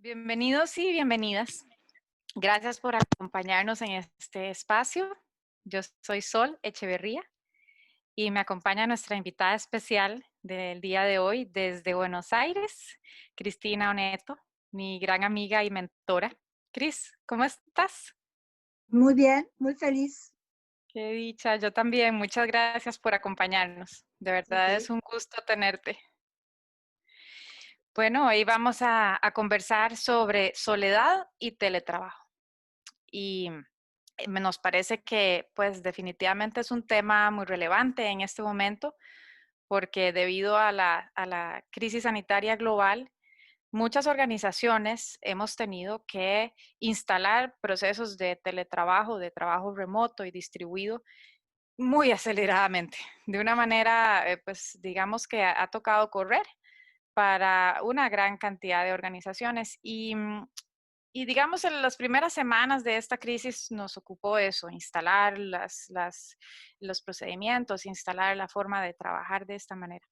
Bienvenidos y bienvenidas. Gracias por acompañarnos en este espacio. Yo soy Sol Echeverría y me acompaña nuestra invitada especial del día de hoy desde Buenos Aires, Cristina Oneto, mi gran amiga y mentora. Cris, ¿cómo estás? Muy bien, muy feliz. Qué dicha, yo también. Muchas gracias por acompañarnos. De verdad es Okey. un gusto tenerte. Bueno, hoy vamos a conversar sobre soledad y teletrabajo. Y nos parece que pues definitivamente es un tema muy relevante en este momento porque debido a la crisis sanitaria global, muchas organizaciones hemos tenido que instalar procesos de teletrabajo, de trabajo remoto y distribuido muy aceleradamente, de una manera, pues digamos que ha tocado correr para una gran cantidad de organizaciones y digamos, en las primeras semanas de esta crisis nos ocupó eso, instalar los procedimientos, instalar la forma de trabajar de esta manera.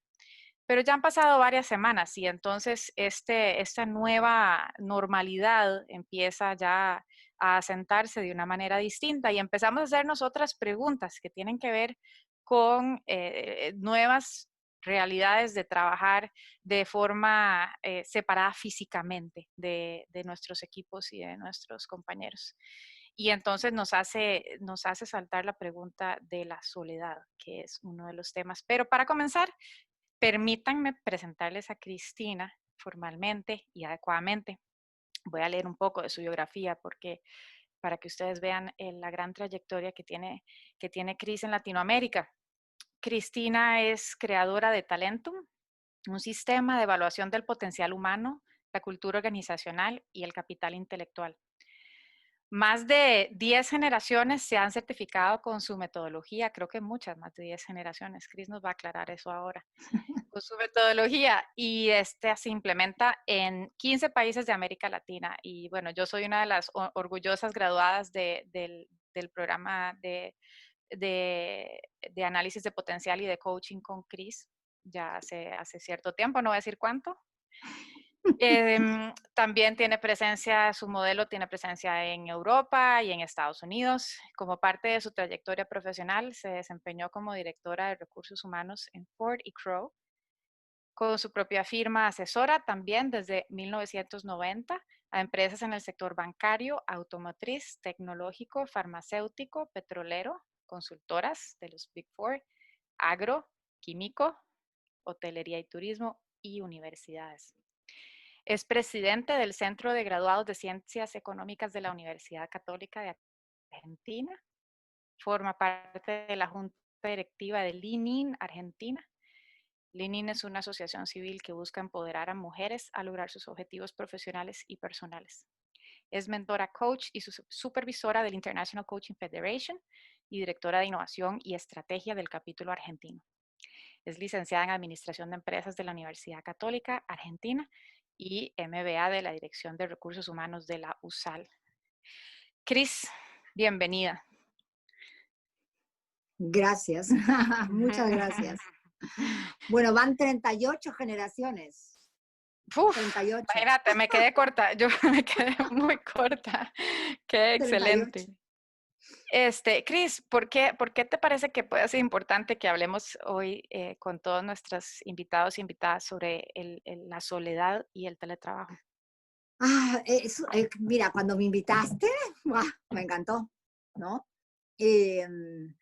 Pero ya han pasado varias semanas y entonces esta nueva normalidad empieza ya a asentarse de una manera distinta y empezamos a hacernos otras preguntas que tienen que ver con nuevas realidades de trabajar de forma separada físicamente de nuestros equipos y de nuestros compañeros. Y entonces nos hace saltar la pregunta de la soledad, que es uno de los temas. Pero para comenzar, permítanme presentarles a Cristina formalmente y adecuadamente. Voy a leer un poco de su biografía porque para que ustedes vean la gran trayectoria que tiene Cris en Latinoamérica. Cristina es creadora de Talentum, un sistema de evaluación del potencial humano, la cultura organizacional y el capital intelectual. Más de 10 generaciones se han certificado con su metodología, creo que muchas, más de 10 generaciones. Cris nos va a aclarar eso ahora. Con su metodología y se implementa en 15 países de América Latina. Y bueno, yo soy una de las orgullosas graduadas del programa de análisis de potencial y de coaching con Cris, ya hace cierto tiempo, no voy a decir cuánto. También tiene presencia, su modelo tiene presencia en Europa y en Estados Unidos. Como parte de su trayectoria profesional, se desempeñó como directora de recursos humanos en Ford y Crowe, con su propia firma asesora también desde 1990 a empresas en el sector bancario, automotriz, tecnológico, farmacéutico, petrolero, consultoras de los Big Four, agro, químico, hotelería y turismo y universidades. Es presidente del Centro de Graduados de Ciencias Económicas de la Universidad Católica de Argentina. Forma parte de la Junta Directiva de Lean Argentina. Lean es una asociación civil que busca empoderar a mujeres a lograr sus objetivos profesionales y personales. Es mentora coach y supervisora del International Coaching Federation y directora de innovación y estrategia del capítulo argentino. Es licenciada en Administración de Empresas de la Universidad Católica Argentina y MBA de la Dirección de Recursos Humanos de la USAL. Cris, bienvenida. Gracias, muchas gracias. Bueno, van 38 generaciones, Uf, 38, imagínate, me quedé corta, yo me quedé muy corta. Qué 38. excelente. Cris, ¿por qué te parece que puede ser importante que hablemos hoy con todos nuestros invitados y invitadas sobre la soledad y el teletrabajo? Mira, cuando me invitaste, me encantó, ¿no? Em,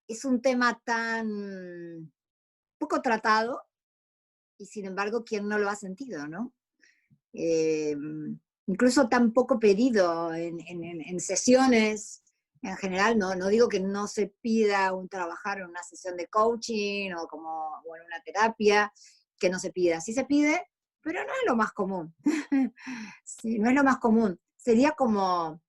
es un tema tan poco tratado y sin embargo, ¿quién no lo ha sentido, no? Incluso tan poco pedido en sesiones. En general, no digo que no se pida un trabajar en una sesión de coaching o en una terapia, que no se pida. Sí se pide, pero no es lo más común. Sí, no es lo más común. Sería como,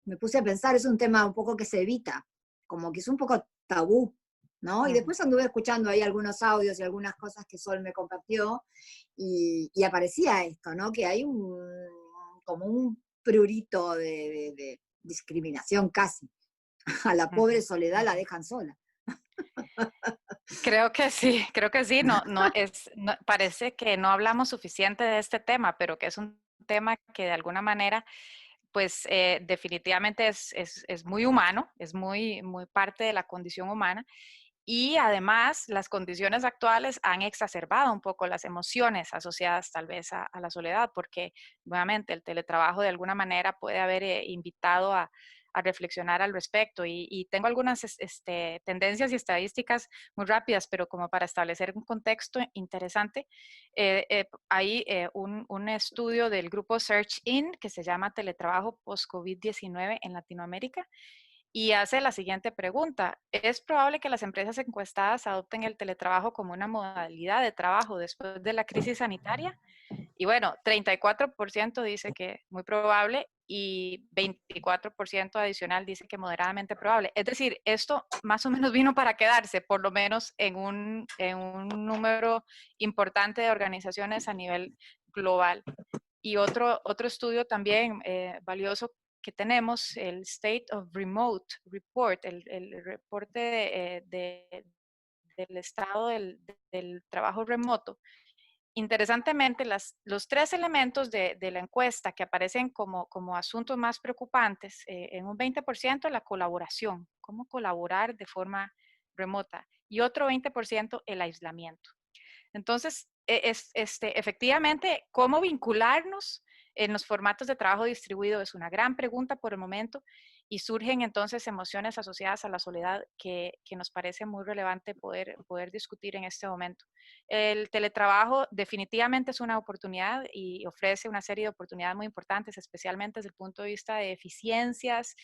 me puse a pensar, es un tema un poco que se evita, como que es un poco tabú, ¿no? Y Ujú. después anduve escuchando ahí algunos audios y algunas cosas que Sol me compartió y aparecía esto, ¿no? Que hay como un prurito de discriminación casi. A la pobre Ujú. Soledad la dejan sola. Creo que sí, parece que no hablamos suficiente de este tema, pero que es un tema que de alguna manera, pues definitivamente es muy humano, es muy parte de la condición humana. Y además, las condiciones actuales han exacerbado un poco las emociones asociadas tal vez a la soledad, porque nuevamente el teletrabajo de alguna manera puede haber invitado a reflexionar al respecto. Y tengo algunas tendencias y estadísticas muy rápidas, pero como para establecer un contexto interesante, hay un estudio del grupo Search In que se llama Teletrabajo post-COVID-19 en Latinoamérica y hace la siguiente pregunta. ¿Es probable que las empresas encuestadas adopten el teletrabajo como una modalidad de trabajo después de la crisis sanitaria? Y bueno, 34% dice que muy probable y 24% adicional dice que moderadamente probable. Es decir, esto más o menos vino para quedarse, por lo menos en un número importante de organizaciones a nivel global. Y otro estudio también valioso que tenemos, el State of Remote Report, el reporte del estado del trabajo remoto. Interesantemente, los tres elementos de la encuesta que aparecen como asuntos más preocupantes, en un 20% la colaboración, cómo colaborar de forma remota, y otro 20% el aislamiento. Entonces, efectivamente, ¿cómo vincularnos en los formatos de trabajo distribuido? Es una gran pregunta por el momento y surgen entonces emociones asociadas a la soledad que nos parece muy relevante poder discutir en este momento. El teletrabajo definitivamente es una oportunidad y ofrece una serie de oportunidades muy importantes, especialmente desde el punto de vista de eficiencias,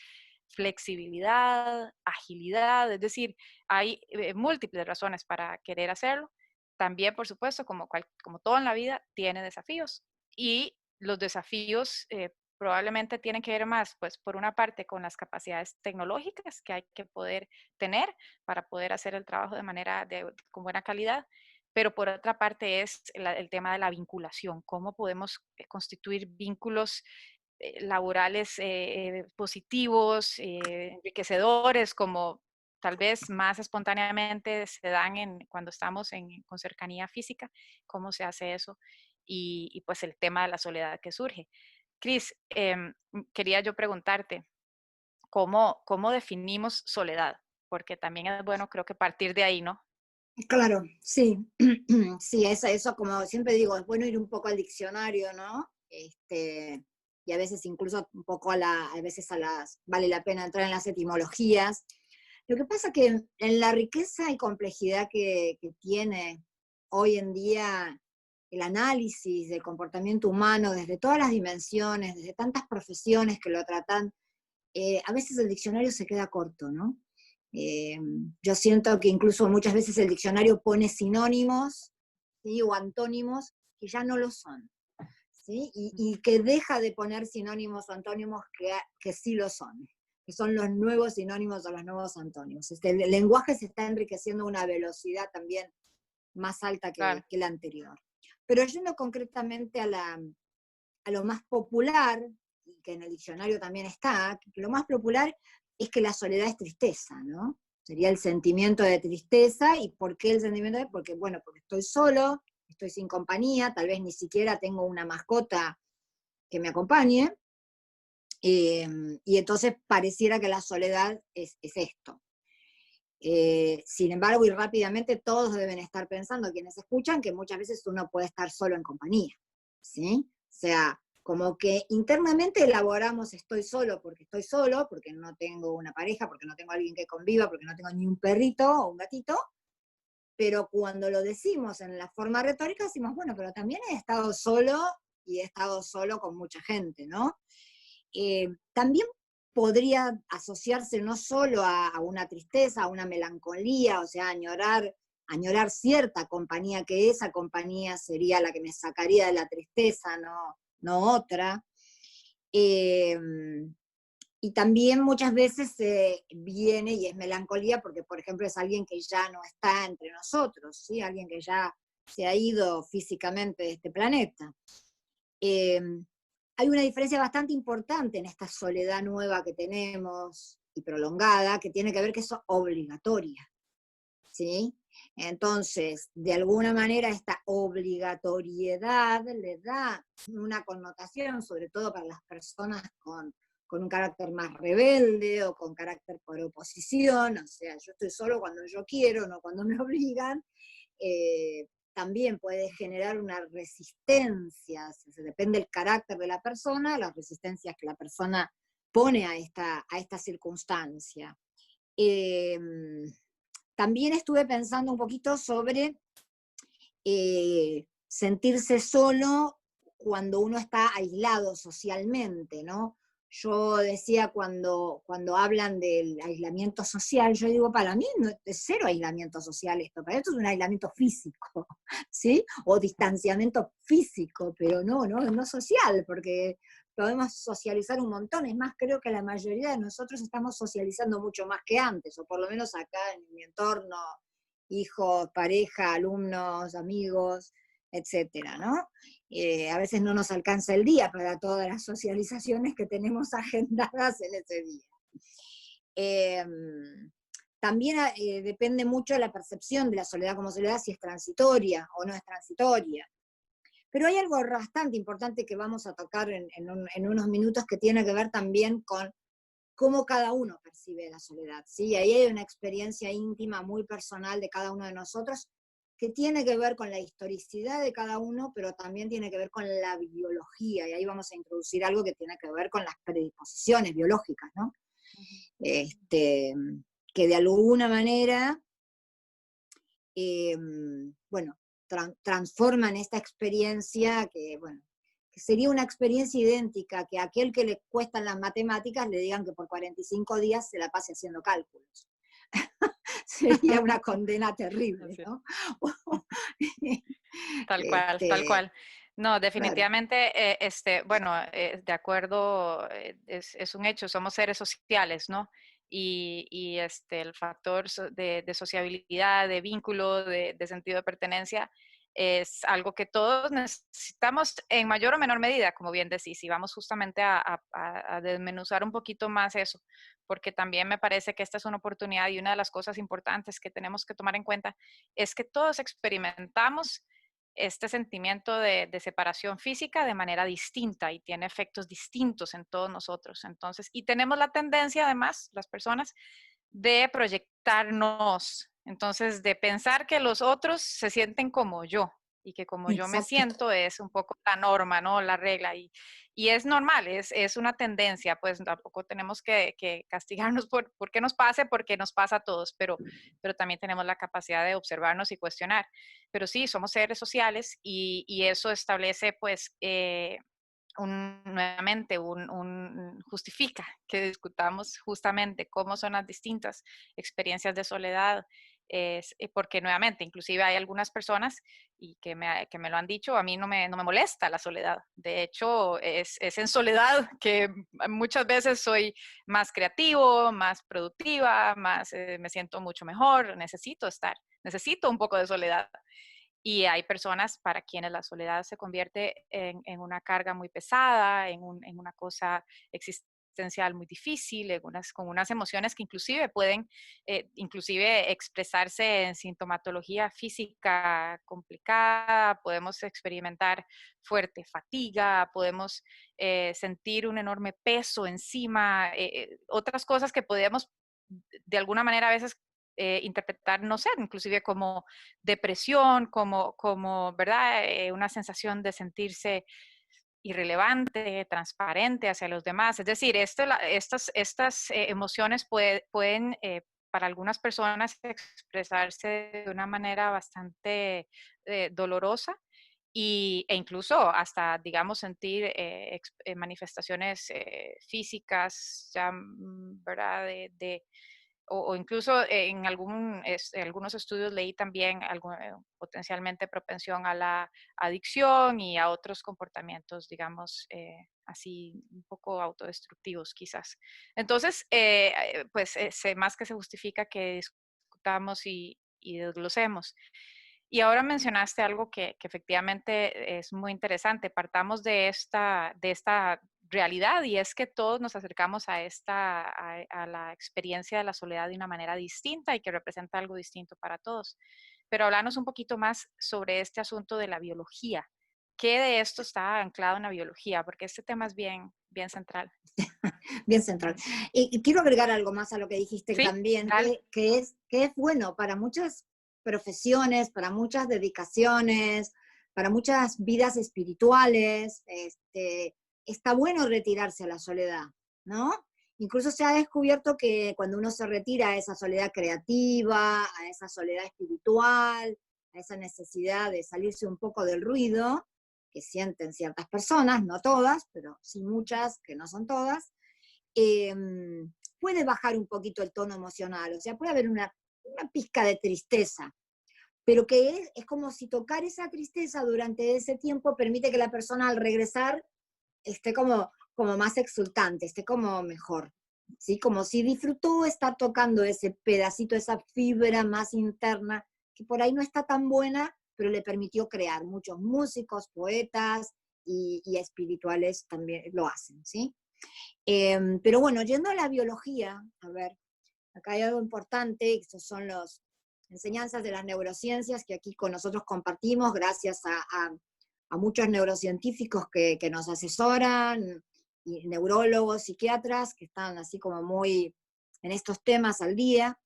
flexibilidad, agilidad, es decir, hay múltiples razones para querer hacerlo. También, por supuesto, como todo en la vida, tiene desafíos. Y los desafíos probablemente tienen que ver más, pues, por una parte, con las capacidades tecnológicas que hay que poder tener para poder hacer el trabajo con buena calidad, pero por otra parte es el tema de la vinculación, cómo podemos constituir vínculos laborales positivos, enriquecedores, como tal vez más espontáneamente se dan cuando estamos con cercanía física, cómo se hace eso y pues el tema de la soledad que surge. Cris, quería yo preguntarte, ¿cómo definimos soledad? Porque también es bueno, creo que partir de ahí, ¿no? Claro, sí, sí, eso como siempre digo, es bueno ir un poco al diccionario, ¿no? Y a veces incluso un poco a veces vale la pena entrar en las etimologías. Lo que pasa que en la riqueza y complejidad que tiene hoy en día el análisis del comportamiento humano desde todas las dimensiones, desde tantas profesiones que lo tratan, a veces el diccionario se queda corto, ¿no? Eh, yo siento que incluso muchas veces el diccionario pone sinónimos, ¿sí? O antónimos que ya no lo son, ¿sí? Y que deja de poner sinónimos o antónimos que sí lo son, que son los nuevos sinónimos o los nuevos antónimos. El lenguaje se está enriqueciendo a una velocidad también más alta Claro. que la anterior. Pero yendo concretamente a lo más popular, y que en el diccionario también está, que lo más popular es que la soledad es tristeza, ¿no? Sería el sentimiento de tristeza. ¿Y por qué el sentimiento de? Porque, bueno, porque estoy solo, estoy sin compañía, tal vez ni siquiera tengo una mascota que me acompañe, y entonces pareciera que la soledad es esto. Sin embargo, y rápidamente todos deben estar pensando, quienes escuchan, que muchas veces uno puede estar solo en compañía, ¿sí? O sea, como que internamente elaboramos estoy solo, porque no tengo una pareja, porque no tengo alguien que conviva, porque no tengo ni un perrito o un gatito, pero cuando lo decimos en la forma retórica, decimos, bueno, pero también he estado solo y he estado solo con mucha gente, ¿no? También podría asociarse no solo a una tristeza, a una melancolía, o sea, añorar cierta compañía, que esa compañía sería la que me sacaría de la tristeza, no otra. Eh, y también muchas veces viene y es melancolía porque, por ejemplo, es alguien que ya no está entre nosotros, ¿sí? Alguien que ya se ha ido físicamente de este planeta. Eh, Hay una diferencia bastante importante en esta soledad nueva que tenemos y prolongada, que tiene que ver que es obligatoria, ¿sí? Entonces, de alguna manera, esta obligatoriedad le da una connotación, sobre todo para las personas con un carácter más rebelde o con carácter por oposición, o sea, yo estoy solo cuando yo quiero, no cuando me obligan. También puede generar una resistencia, depende del carácter de la persona, las resistencias que la persona pone a esta circunstancia. Eh, También estuve pensando un poquito sobre sentirse solo cuando uno está aislado socialmente, ¿no? Yo decía cuando hablan del aislamiento social, yo digo, para mí no es cero aislamiento social esto, para esto es un aislamiento físico, ¿sí? O distanciamiento físico, pero no social, porque podemos socializar un montón, es más, creo que la mayoría de nosotros estamos socializando mucho más que antes, o por lo menos acá en mi entorno, hijos, pareja, alumnos, amigos, etcétera, ¿no? A veces no nos alcanza el día para todas las socializaciones que tenemos agendadas en ese día. Eh, También depende mucho de la percepción de la soledad como soledad, si es transitoria o no es transitoria. Pero hay algo bastante importante que vamos a tocar en unos minutos que tiene que ver también con cómo cada uno percibe la soledad, ¿sí? Ahí hay una experiencia íntima muy personal de cada uno de nosotros que tiene que ver con la historicidad de cada uno, pero también tiene que ver con la biología, y ahí vamos a introducir algo que tiene que ver con las predisposiciones biológicas, ¿no? Este, que de alguna manera, bueno, transforman esta experiencia que, bueno, que sería una experiencia idéntica que a aquel que le cuestan las matemáticas le digan que por 45 días se la pase haciendo cálculos. Sería una condena terrible, Así es. ¿no? Tal cual, tal Este, cual. No, claro, definitivamente, bueno, de acuerdo, es un hecho, somos seres sociales, ¿no? Y el factor de sociabilidad, de vínculo, de sentido de pertenencia, es algo que todos necesitamos en mayor o menor medida, como bien decís, y vamos justamente a desmenuzar un poquito más eso, porque también me parece que esta es una oportunidad y una de las cosas importantes que tenemos que tomar en cuenta es que todos experimentamos este sentimiento de separación física de manera distinta y tiene efectos distintos en todos nosotros. Entonces, y tenemos la tendencia, además, las personas, de proyectarnos, entonces, de pensar que los otros se sienten como yo y que como yo me exacto. siento es un poco la norma, ¿no? La regla. Y es normal, es una tendencia, pues tampoco tenemos que castigarnos por qué nos pase, porque nos pasa a todos, pero también tenemos la capacidad de observarnos y cuestionar. Pero sí, somos seres sociales y eso establece, pues, nuevamente, justifica que discutamos justamente cómo son las distintas experiencias de soledad, porque nuevamente, inclusive hay algunas personas y que me lo han dicho, a mí no me molesta la soledad. De hecho, es en soledad que muchas veces soy más creativo, más productiva, me siento mucho mejor, necesito un poco de soledad. Y hay personas para quienes la soledad se convierte en una carga muy pesada, en una cosa existencial muy difícil, con unas emociones que inclusive pueden inclusive expresarse en sintomatología física complicada, podemos experimentar fuerte fatiga, podemos sentir un enorme peso encima, otras cosas que podemos de alguna manera a veces interpretar, no sé, inclusive como depresión, ¿verdad? Una sensación de sentirse irrelevante, transparente hacia los demás. Es decir, estas emociones pueden para algunas personas expresarse de una manera bastante dolorosa e incluso hasta, digamos, sentir manifestaciones físicas, ya, ¿verdad? O incluso algunos estudios leí también potencialmente propensión a la adicción y a otros comportamientos, digamos, así un poco autodestructivos quizás. Entonces, pues más que se justifica que discutamos y desglosemos. Y ahora mencionaste algo que efectivamente es muy interesante. Partamos de esta realidad y es que todos nos acercamos a la experiencia de la soledad de una manera distinta y que representa algo distinto para todos. pero háblanos un poquito más sobre este asunto de la biología. ¿Qué de esto está anclado en la biología? Porque este tema es bien, bien central. Bien central. Y quiero agregar algo más a lo que dijiste Sí, también, dale. que es bueno para muchas profesiones, para muchas dedicaciones, para muchas vidas espirituales. Está bueno retirarse a la soledad, ¿no? Incluso se ha descubierto que cuando uno se retira a esa soledad creativa, a esa soledad espiritual, a esa necesidad de salirse un poco del ruido, que sienten ciertas personas, no todas, pero sí muchas, que no son todas, eh, puede bajar un poquito el tono emocional, o sea, puede haber una pizca de tristeza, pero que es como si tocar esa tristeza durante ese tiempo permite que la persona al regresar esté como más exultante, esté como mejor, ¿sí? Como si disfrutó estar tocando ese pedacito, esa fibra más interna, que por ahí no está tan buena, pero le permitió crear. Muchos músicos, poetas y espirituales también lo hacen, ¿sí? Pero bueno, yendo a la biología, a ver, acá hay algo importante, estos son las enseñanzas de las neurociencias que aquí con nosotros compartimos gracias a muchos neurocientíficos que nos asesoran, y neurólogos, psiquiatras, que están así como muy en estos temas al día.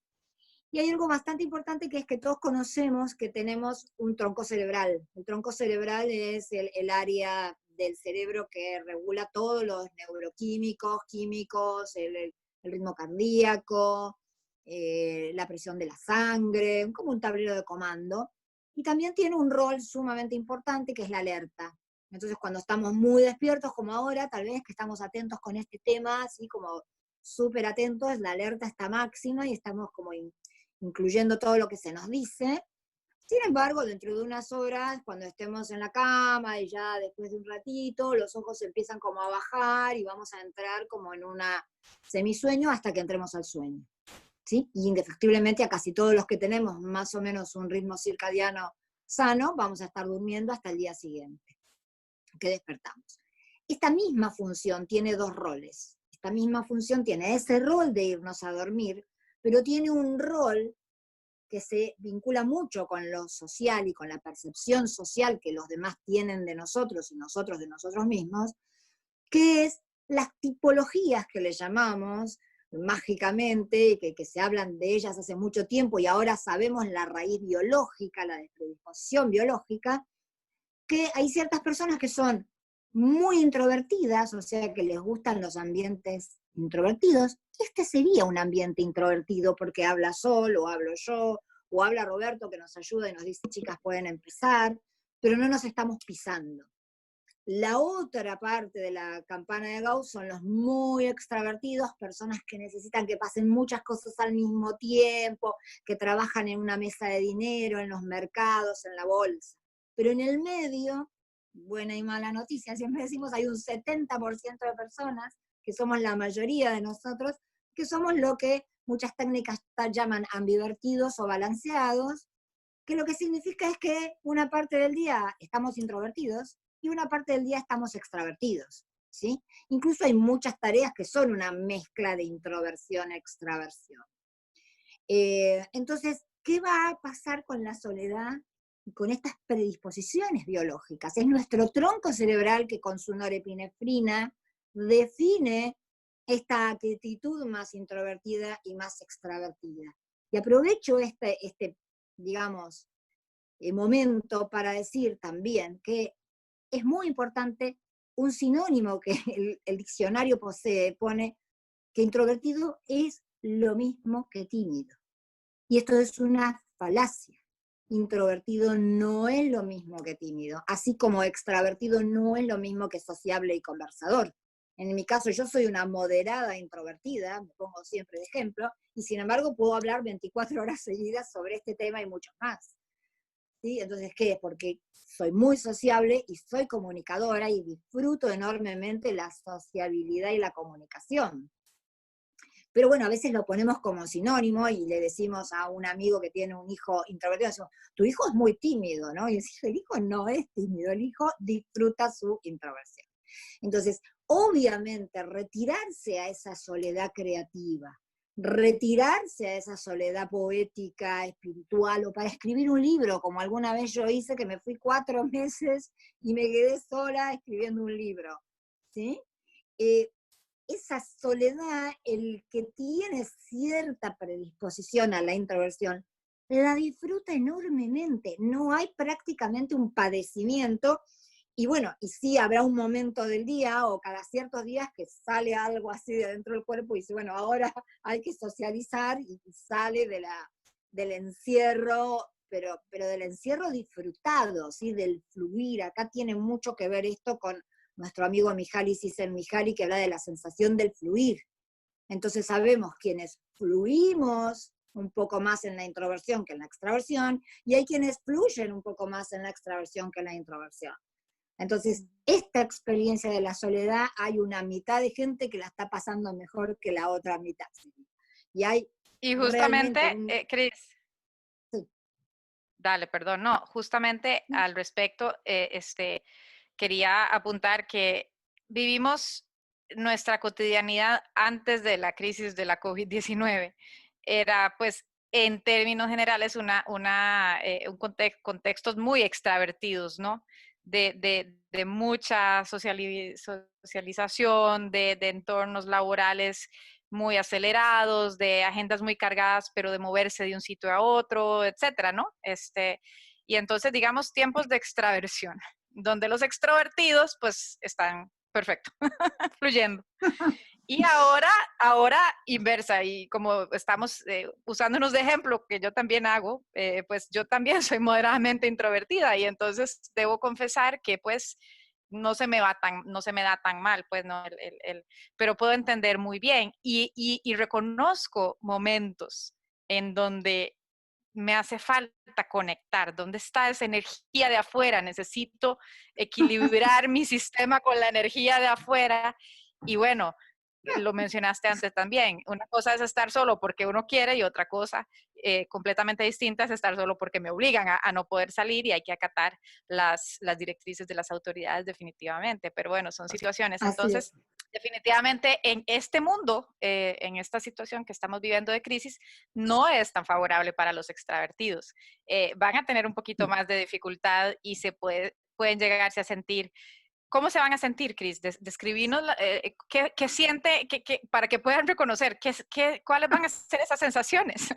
Y hay algo bastante importante que es que todos conocemos que tenemos un tronco cerebral. El tronco cerebral es el área del cerebro que regula todos los neuroquímicos, químicos, el ritmo cardíaco, la presión de la sangre, como un tablero de comando. Y también tiene un rol sumamente importante que es la alerta. Entonces, cuando estamos muy despiertos, como ahora, tal vez que estamos atentos con este tema, así como súper atentos, la alerta está máxima y estamos como incluyendo todo lo que se nos dice. Sin embargo, dentro de unas horas, cuando estemos en la cama y ya después de un ratito, los ojos empiezan como a bajar y vamos a entrar como en una semisueño hasta que entremos al sueño, ¿sí? Y indefectiblemente a casi todos los que tenemos más o menos un ritmo circadiano sano, vamos a estar durmiendo hasta el día siguiente, que despertamos. Esta misma función tiene dos roles. Esta misma función tiene ese rol de irnos a dormir, pero tiene un rol que se vincula mucho con lo social y con la percepción social que los demás tienen de nosotros y nosotros de nosotros mismos, que es las tipologías que le llamamos mágicamente, y que se hablan de ellas hace mucho tiempo y ahora sabemos la raíz biológica, la predisposición biológica, que hay ciertas personas que son muy introvertidas, o sea, que les gustan los ambientes introvertidos. Este sería un ambiente introvertido porque habla Sol, o hablo yo, o habla Roberto que nos ayuda y nos dice, chicas, pueden empezar, pero no nos estamos pisando. La otra parte de la campana de Gauss son los muy extravertidos, personas que necesitan que pasen muchas cosas al mismo tiempo, que trabajan en una mesa de dinero, en los mercados, en la bolsa. Pero en el medio, buena y mala noticia, siempre decimos, hay un 70% de personas, que somos la mayoría de nosotros, que somos lo que muchas técnicas llaman ambivertidos o balanceados, que lo que significa es que una parte del día estamos introvertidos y una parte del día estamos extravertidos, ¿sí? Incluso hay muchas tareas que son una mezcla de introversión-extraversión. Entonces, ¿qué va a pasar con la soledad y con estas predisposiciones biológicas? Es nuestro tronco cerebral que con su norepinefrina define esta actitud más introvertida y más extravertida. Y aprovecho digamos, momento para decir también que es muy importante un sinónimo que el diccionario pone, que introvertido es lo mismo que tímido. Y esto es una falacia. Introvertido no es lo mismo que tímido, así como extravertido no es lo mismo que sociable y conversador. En mi caso, yo soy una moderada introvertida, me pongo siempre de ejemplo, y sin embargo puedo hablar 24 horas seguidas sobre este tema y muchos más. ¿Sí? Entonces, ¿qué? Porque soy muy sociable y soy comunicadora y disfruto enormemente la sociabilidad y la comunicación. Pero bueno, a veces lo ponemos como sinónimo y le decimos a un amigo que tiene un hijo introvertido, decimos, tu hijo es muy tímido, ¿no? Y decimos, el hijo no es tímido, el hijo disfruta su introversión. Entonces, obviamente, retirarse a esa soledad creativa, retirarse a esa soledad poética, espiritual, o para escribir un libro, como alguna vez yo hice, que me fui 4 meses y me quedé sola escribiendo un libro, ¿sí? Eh, esa soledad, el que tiene cierta predisposición a la introversión, la disfruta enormemente. No hay prácticamente un padecimiento. Y bueno, y sí habrá un momento del día o cada ciertos días que sale algo así de dentro del cuerpo y dice, bueno, ahora hay que socializar y sale del encierro, pero del encierro disfrutado, ¿sí? Del fluir. Acá tiene mucho que ver esto con nuestro amigo Mihaly Csikszentmihalyi, que habla de la sensación del fluir. Entonces sabemos quienes fluimos un poco más en la introversión que en la extraversión, y hay quienes fluyen un poco más en la extraversión que en la introversión. Entonces, esta experiencia de la soledad, hay una mitad de gente que la está pasando mejor que la otra mitad. Y hay Y realmente justamente, Cris, sí. dale, perdón, no, justamente al respecto, quería apuntar que vivimos nuestra cotidianidad antes de la crisis de la COVID-19. Era, pues, en términos generales, contextos muy extravertidos, ¿no? De mucha socialización, de entornos laborales muy acelerados, de agendas muy cargadas, pero de moverse de un sitio a otro, etcétera, ¿no? Y entonces, digamos, tiempos de extraversión, donde los extrovertidos, pues, están perfecto, fluyendo. Y ahora inversa, y como estamos usándonos de ejemplo, que yo también hago, pues yo también soy moderadamente introvertida, y entonces debo confesar que pues no se me da tan mal, pues no, pero puedo entender muy bien, y reconozco momentos en donde me hace falta conectar, ¿dónde está esa energía de afuera? Necesito equilibrar mi sistema con la energía de afuera, y bueno, lo mencionaste antes también, una cosa es estar solo porque uno quiere y otra cosa completamente distinta es estar solo porque me obligan a no poder salir y hay que acatar las directrices de las autoridades definitivamente, pero bueno, son situaciones. Así Entonces, es. definitivamente en este mundo, en esta situación que estamos viviendo de crisis, no es tan favorable para los extravertidos. Van a tener un poquito más de dificultad y pueden llegarse a sentir. ¿Cómo se van a sentir, Cris? Describinos qué siente, para que puedan reconocer cuáles van a ser esas sensaciones.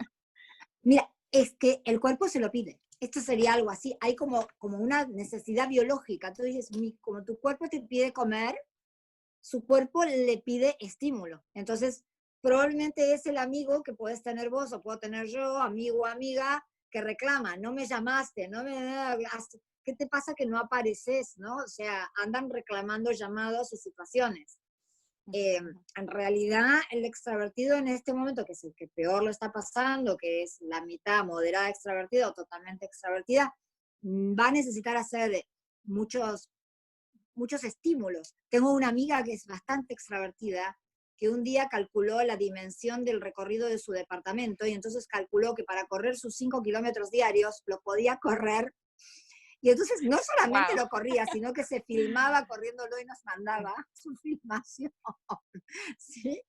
Mira, es que el cuerpo se lo pide. Esto sería algo así. Hay como una necesidad biológica. Tú dices, como tu cuerpo te pide comer, su cuerpo le pide estímulo. Entonces, probablemente es el amigo que puedes tener vos o puedo tener yo, amigo o amiga, que reclama, no me llamaste, ¿qué te pasa que no apareces? ¿No? O sea, andan reclamando llamados y situaciones. En realidad, el extravertido en este momento, que es el que peor lo está pasando, que es la mitad moderada extravertida o totalmente extravertida, va a necesitar hacer muchos estímulos. Tengo una amiga que es bastante extravertida, que un día calculó la dimensión del recorrido de su departamento y entonces calculó que para correr sus 5 kilómetros diarios lo podía correr. Y entonces no solamente Wow. lo corría, sino que se filmaba corriéndolo y nos mandaba su filmación. ¿Sí?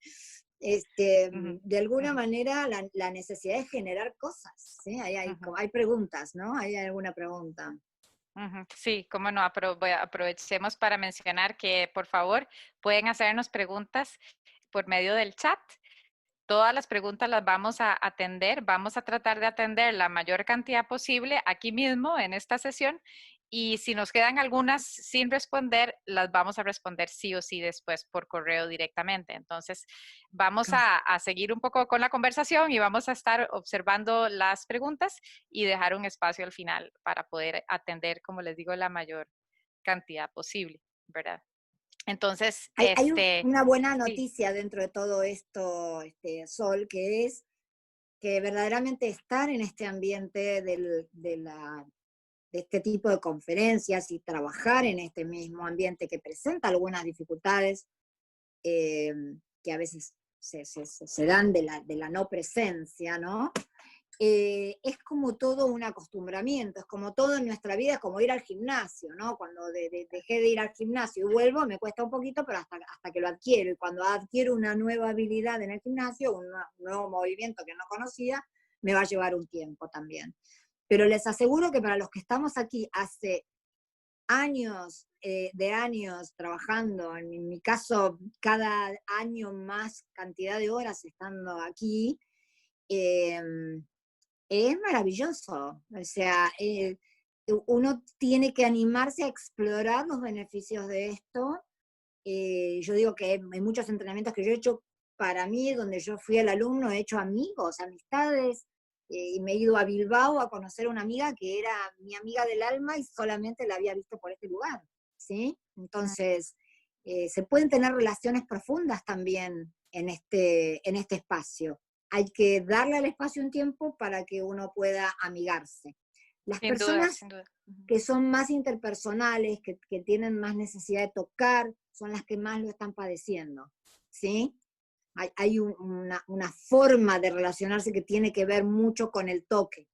De alguna manera la necesidad de generar cosas. ¿Sí? Hay preguntas, ¿no? ¿Hay alguna pregunta? Sí, cómo no, aprovechemos para mencionar que por favor pueden hacernos preguntas por medio del chat. Todas las preguntas las vamos a atender, vamos a tratar de atender la mayor cantidad posible aquí mismo en esta sesión, y si nos quedan algunas sin responder, las vamos a responder sí o sí después por correo directamente. Entonces, vamos a seguir un poco con la conversación y vamos a estar observando las preguntas y dejar un espacio al final para poder atender, como les digo, la mayor cantidad posible, ¿verdad? Entonces, Hay una buena sí. noticia dentro de todo esto, Sol, que es que verdaderamente estar en este ambiente de este tipo de conferencias y trabajar en este mismo ambiente que presenta algunas dificultades que a veces se dan de la no presencia, ¿no? es como todo un acostumbramiento, es como todo en nuestra vida, es como ir al gimnasio, ¿no? Cuando dejé de ir al gimnasio y vuelvo, me cuesta un poquito, pero hasta que lo adquiero. Y cuando adquiero una nueva habilidad en el gimnasio, un nuevo movimiento que no conocía, me va a llevar un tiempo también. Pero les aseguro que para los que estamos aquí hace años, de años trabajando, en mi caso, cada año más cantidad de horas estando aquí, eh, es maravilloso. O sea, uno tiene que animarse a explorar los beneficios de esto. Yo digo que hay muchos entrenamientos que yo he hecho para mí, donde yo fui el alumno, he hecho amigos, amistades, y me he ido a Bilbao a conocer a una amiga que era mi amiga del alma y solamente la había visto por este lugar, ¿sí? Entonces, se pueden tener relaciones profundas también en este espacio. Hay que darle al espacio un tiempo para que uno pueda amigarse. Las Sin duda, personas sin duda. Ujú. que son más interpersonales, que tienen más necesidad de tocar, son las que más lo están padeciendo, ¿sí? Hay una forma de relacionarse que tiene que ver mucho con el toque.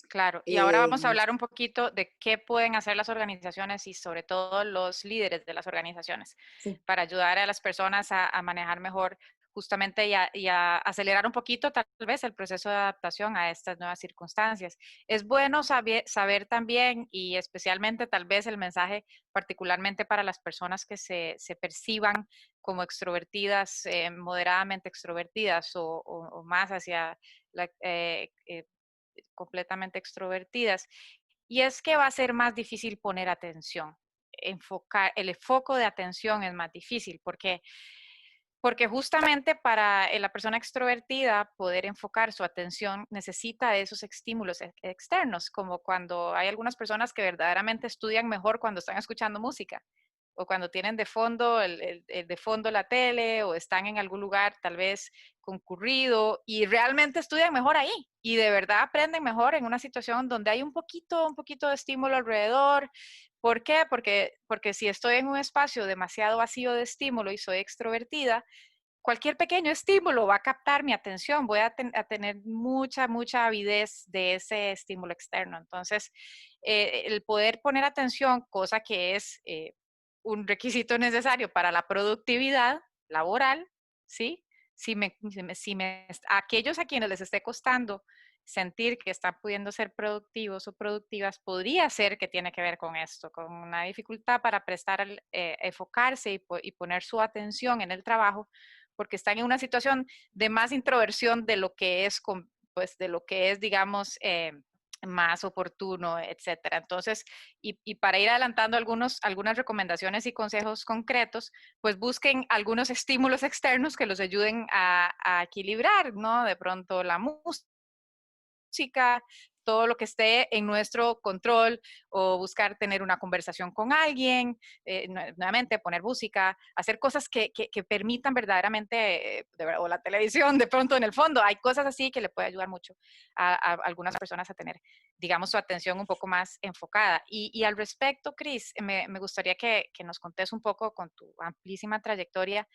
Claro, y ahora Eh, vamos a hablar un poquito de qué pueden hacer las organizaciones y sobre todo los líderes de las organizaciones sí. para ayudar a las personas a manejar mejor justamente y a acelerar un poquito tal vez el proceso de adaptación a estas nuevas circunstancias. Es bueno saber también y especialmente tal vez el mensaje particularmente para las personas que se perciban como extrovertidas, moderadamente extrovertidas o más hacia la, completamente extrovertidas. Y es que va a ser más difícil poner atención, enfocar, el foco de atención es más difícil porque justamente para la persona extrovertida poder enfocar su atención necesita de esos estímulos externos, como cuando hay algunas personas que verdaderamente estudian mejor cuando están escuchando música o cuando tienen de fondo de fondo la tele o están en algún lugar tal vez concurrido y realmente estudian mejor ahí y de verdad aprenden mejor en una situación donde hay un poquito de estímulo alrededor. ¿Por qué? Porque si estoy en un espacio demasiado vacío de estímulo y soy extrovertida, cualquier pequeño estímulo va a captar mi atención, voy a tener mucha avidez de ese estímulo externo. Entonces, el poder poner atención, cosa que es un requisito necesario para la productividad laboral, ¿sí? Si aquellos a quienes les esté costando sentir que están pudiendo ser productivos o productivas, podría ser que tiene que ver con esto, con una dificultad para enfocarse y poner su atención en el trabajo, porque están en una situación de más introversión de lo que es, pues, de lo que es, digamos, más oportuno, etcétera. Entonces, y para ir adelantando algunas recomendaciones y consejos concretos, pues busquen algunos estímulos externos que los ayuden a equilibrar, ¿no? De pronto la música, todo lo que esté en nuestro control o buscar tener una conversación con alguien, nuevamente poner música, hacer cosas que permitan verdaderamente, o la televisión de pronto en el fondo, hay cosas así que le puede ayudar mucho a algunas personas a tener, digamos, su atención un poco más enfocada. Y al respecto, Cris, me gustaría que nos contés un poco con tu amplísima trayectoria.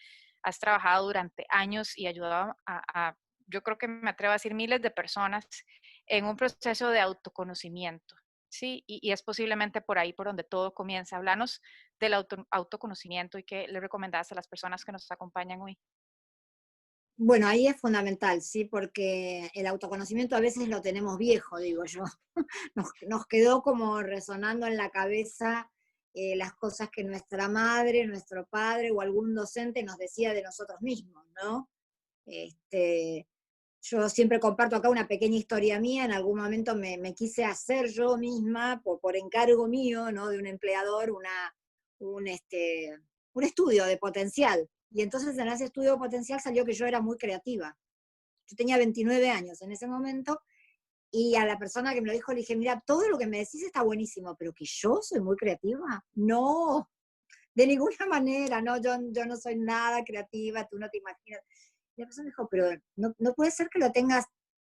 Has trabajado durante años y ayudado yo creo que me atrevo a decir miles de personas en un proceso de autoconocimiento, ¿sí? Y es posiblemente por ahí por donde todo comienza. Háblanos del autoconocimiento y qué le recomendás a las personas que nos acompañan hoy. Bueno, ahí es fundamental, ¿sí? Porque el autoconocimiento a veces lo tenemos viejo, digo yo. Nos quedó como resonando en la cabeza las cosas que nuestra madre, nuestro padre o algún docente nos decía de nosotros mismos, ¿no? Este, yo siempre comparto acá una pequeña historia mía, en algún momento me quise hacer yo misma, por encargo mío, ¿no? De un empleador, un, este, un estudio de potencial. Y entonces en ese estudio de potencial salió que yo era muy creativa. Yo tenía 29 años en ese momento, y a la persona que me lo dijo le dije, mira, todo lo que me decís está buenísimo, pero que yo soy muy creativa. No, de ninguna manera, no, yo no soy nada creativa, tú no te imaginas. Y la persona dijo, pero no puede ser que lo tengas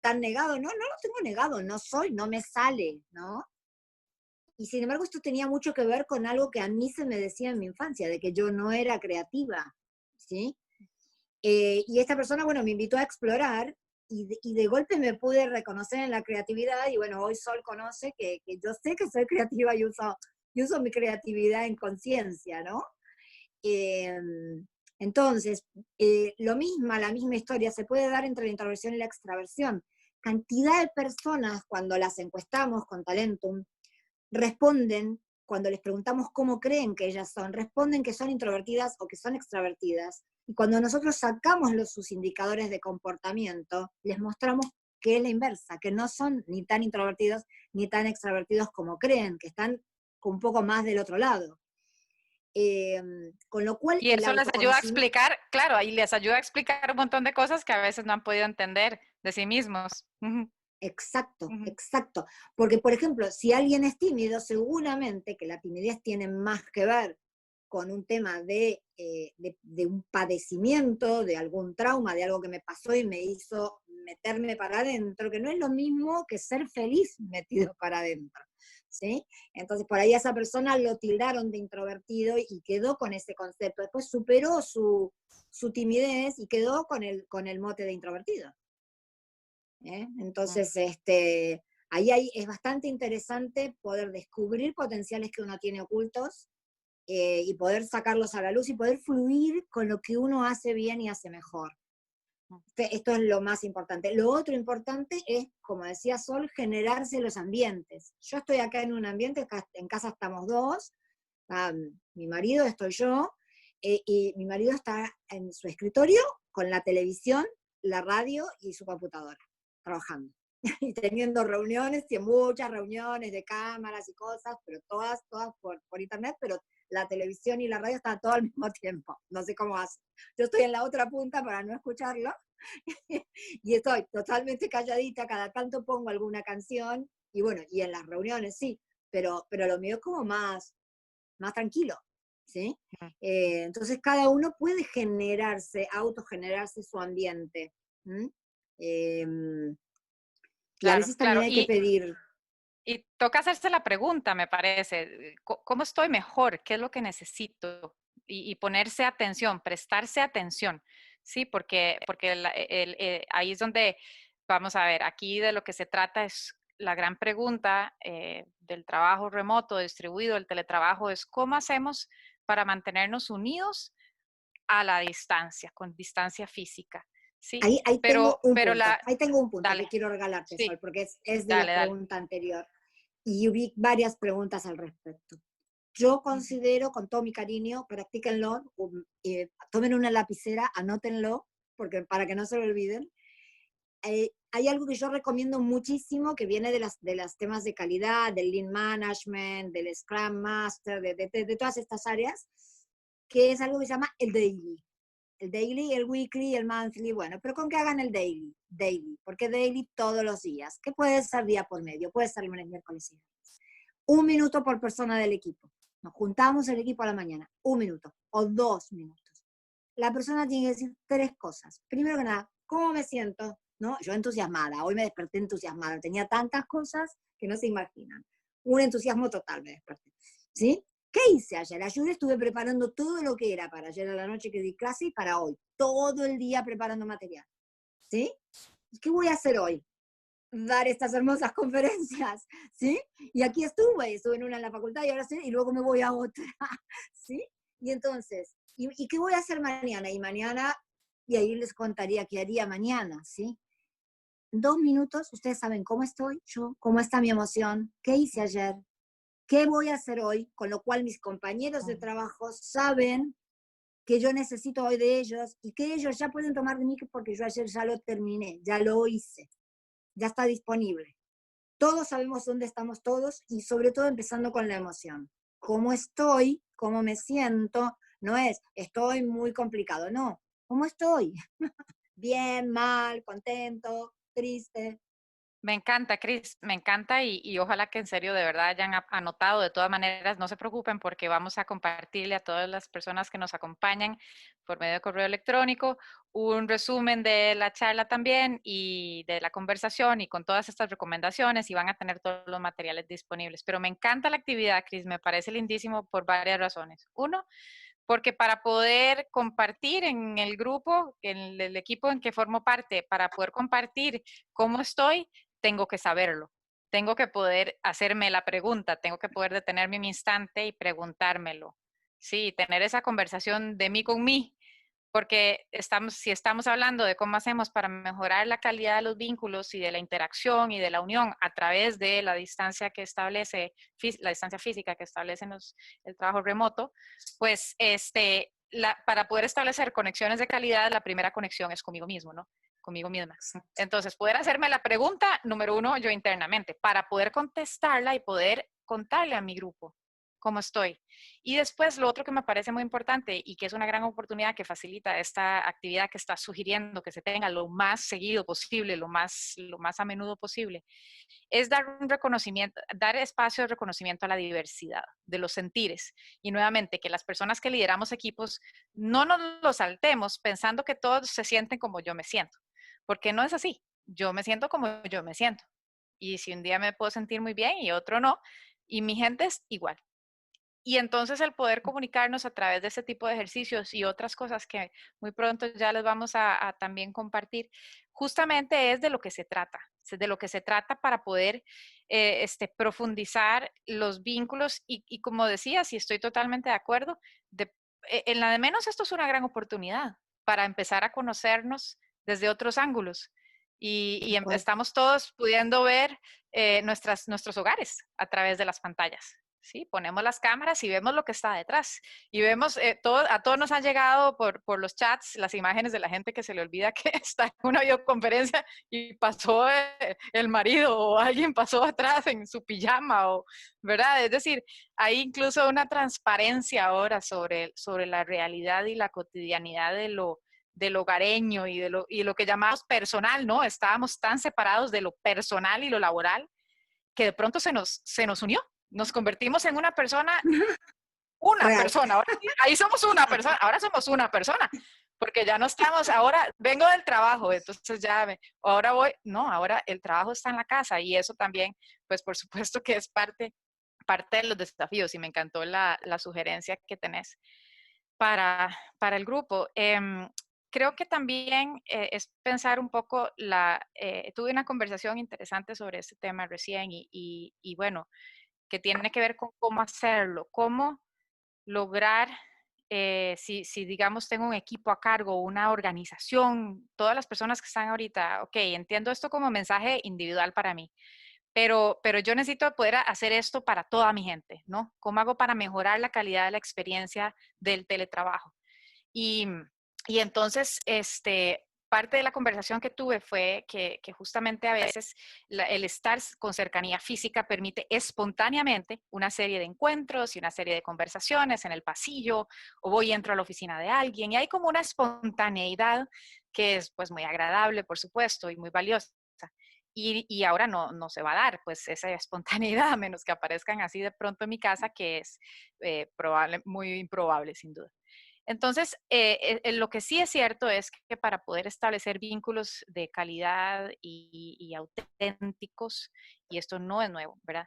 tan negado. No, no lo tengo negado, no soy, no me sale, ¿no? Y sin embargo esto tenía mucho que ver con algo que a mí se me decía en mi infancia, de que yo no era creativa, ¿sí? Y esta persona, bueno, me invitó a explorar y de golpe me pude reconocer en la creatividad y bueno, hoy Sol conoce que yo sé que soy creativa y uso mi creatividad en conciencia, ¿no? Eh, entonces, la misma historia se puede dar entre la introversión y la extraversión. Cantidad de personas, cuando las encuestamos con Talentum, responden, cuando les preguntamos cómo creen que ellas son, responden que son introvertidas o que son extravertidas. Y cuando nosotros sacamos sus indicadores de comportamiento, les mostramos que es la inversa, que no son ni tan introvertidos ni tan extravertidos como creen, que están un poco más del otro lado. Con lo cual Y el eso les ayuda a autoconocimiento... explicar, claro, y les ayuda a explicar un montón de cosas que a veces no han podido entender de sí mismos. Ujú, Exacto, ujú. exacto. Porque, por ejemplo, si alguien es tímido, seguramente que la timidez tiene más que ver con un tema de un padecimiento, de algún trauma, de algo que me pasó y me hizo meterme para adentro, que no es lo mismo que ser feliz metido para adentro. ¿Sí? Entonces, por ahí a esa persona lo tildaron de introvertido y quedó con ese concepto. Después superó su timidez y quedó con el mote de introvertido. Mm. Entonces, es bastante interesante poder descubrir potenciales que uno tiene ocultos y poder sacarlos a la luz y poder fluir con lo que uno hace bien y hace mejor. Esto es lo más importante. Lo otro importante es, como decía Sol, generarse los ambientes. Yo estoy acá en un ambiente, en casa estamos dos, mi marido, estoy yo, y mi marido está en su escritorio con la televisión, la radio y su computadora, trabajando. Y teniendo reuniones, y muchas reuniones de cámaras y cosas, pero todas por internet, pero la televisión y la radio están todo al mismo tiempo. No sé cómo hace. Yo estoy en la otra punta para no escucharlo, y estoy totalmente calladita, cada tanto pongo alguna canción, y bueno, y en las reuniones sí, pero lo mío es como más tranquilo, ¿sí? Entonces cada uno puede autogenerarse su ambiente. Eh, y a Claro, veces también claro. hay que pedir. Y toca hacerse la pregunta, me parece, ¿cómo estoy mejor? ¿Qué es lo que necesito? Y ponerse atención, prestarse atención, ¿sí? Porque ahí es donde, vamos a ver, aquí de lo que se trata es la gran pregunta del trabajo remoto, distribuido, el teletrabajo, es cómo hacemos para mantenernos unidos a la distancia, con distancia física, ¿sí? Ahí tengo un Pero punto, ahí tengo un punto que dale, quiero regalarte, sí, Sol, porque es de la dale, dale. pregunta anterior. Y vi varias preguntas al respecto. Yo Ujú. considero, con todo mi cariño, practíquenlo, tomen una lapicera, anótenlo, porque para que no se lo olviden. Hay algo que yo recomiendo muchísimo que viene de las temas de calidad, del Lean Management, del Scrum Master, de todas estas áreas, que es algo que se llama el daily. El daily, el weekly, el monthly, bueno, pero con que hagan el daily, porque daily todos los días, que puede ser día por medio, puede ser lunes, miércoles y viernes. 1 minuto por persona del equipo. Nos juntamos el equipo a la mañana, 1 minuto o 2 minutos. La persona tiene que decir 3 cosas. Primero que nada, ¿cómo me siento? ¿No? Yo entusiasmada, hoy me desperté entusiasmada, tenía tantas cosas que no se imaginan. Un entusiasmo total me desperté. ¿Sí? ¿Qué hice ayer? Ayer estuve preparando todo lo que era para ayer a la noche que di clase y para hoy. Todo el día preparando material. ¿Sí? ¿Y qué voy a hacer hoy? Dar estas hermosas conferencias, ¿sí? Y aquí estuve en una en la facultad y ahora sí, y luego me voy a otra, ¿sí? Y entonces, ¿y qué voy a hacer mañana? Y mañana, y ahí les contaría qué haría mañana, ¿sí? 2 minutos, ustedes saben cómo estoy yo, cómo está mi emoción, qué hice ayer, qué voy a hacer hoy, con lo cual mis compañeros de trabajo saben que yo necesito hoy de ellos y que ellos ya pueden tomar de mí porque yo ayer ya lo terminé, ya lo hice, ya está disponible. Todos sabemos dónde estamos todos y sobre todo empezando con la emoción. ¿Cómo estoy? ¿Cómo me siento? No es, estoy muy complicado, no. ¿Cómo estoy? Bien, mal, contento, triste. Me encanta, Cris, me encanta y ojalá que en serio de verdad hayan anotado. De todas maneras, no se preocupen porque vamos a compartirle a todas las personas que nos acompañan por medio de correo electrónico un resumen de la charla también y de la conversación y con todas estas recomendaciones y van a tener todos los materiales disponibles. Pero me encanta la actividad, Cris, me parece lindísimo por varias razones. Uno, porque para poder compartir en el grupo, en el equipo en que formo parte, para poder compartir cómo estoy, tengo que saberlo. Tengo que poder hacerme la pregunta, tengo que poder detenerme un instante y preguntármelo. Sí, tener esa conversación de mí con mí, porque si estamos hablando de cómo hacemos para mejorar la calidad de los vínculos y de la interacción y de la unión a través de la distancia que establece, la distancia física que establece el trabajo remoto, pues para poder establecer conexiones de calidad, la primera conexión es conmigo mismo, ¿no? Conmigo misma. Exacto. Entonces, poder hacerme la pregunta, número uno, yo internamente, para poder contestarla y poder contarle a mi grupo cómo estoy. Y después, lo otro que me parece muy importante y que es una gran oportunidad que facilita esta actividad que está sugiriendo que se tenga lo más seguido posible, lo más a menudo posible, es dar un reconocimiento, dar espacio de reconocimiento a la diversidad de los sentires. Y nuevamente, que las personas que lideramos equipos no nos lo saltemos pensando que todos se sienten como yo me siento, porque no es así. Yo me siento como yo me siento. Y si un día me puedo sentir muy bien y otro no, y mi gente es igual. Y entonces el poder comunicarnos a través de este tipo de ejercicios y otras cosas que muy pronto ya les vamos a también compartir, justamente es de lo que se trata, de lo que se trata para poder profundizar los vínculos y como decía, si estoy totalmente de acuerdo, en la de menos esto es una gran oportunidad para empezar a conocernos desde otros ángulos y estamos todos pudiendo ver nuestros hogares a través de las pantallas. Sí, ponemos las cámaras y vemos lo que está detrás. Y vemos, a todos nos han llegado por los chats las imágenes de la gente que se le olvida que está en una videoconferencia y pasó el marido o alguien pasó atrás en su pijama, ¿verdad? Es decir, hay incluso una transparencia ahora sobre la realidad y la cotidianidad del hogareño y lo que llamamos personal, ¿no? Estábamos tan separados de lo personal y lo laboral que de pronto se nos unió. Nos convertimos en una persona, Real. ahora, ahí somos una persona, ahora somos una persona, porque ya no estamos, ahora vengo del trabajo, entonces ahora voy, no, ahora el trabajo está en la casa y eso también, pues por supuesto que es parte de los desafíos y me encantó la sugerencia que tenés para el grupo. Creo que también es pensar un poco, tuve una conversación interesante sobre este tema recién y bueno, que tiene que ver con cómo hacerlo, cómo lograr, si digamos tengo un equipo a cargo, una organización, todas las personas que están ahorita, ok, entiendo esto como mensaje individual para mí, pero yo necesito poder hacer esto para toda mi gente, ¿no? ¿Cómo hago para mejorar la calidad de la experiencia del teletrabajo? Y, y entonces, parte de la conversación que tuve fue que justamente a veces el estar con cercanía física permite espontáneamente una serie de encuentros y una serie de conversaciones en el pasillo, o voy y entro a la oficina de alguien, y hay como una espontaneidad que es pues muy agradable, por supuesto, y muy valiosa. Y ahora no se va a dar, pues esa espontaneidad, a menos que aparezcan así de pronto en mi casa, que es muy improbable, sin duda. Entonces, lo que sí es cierto es que para poder establecer vínculos de calidad y auténticos, y esto no es nuevo, ¿verdad?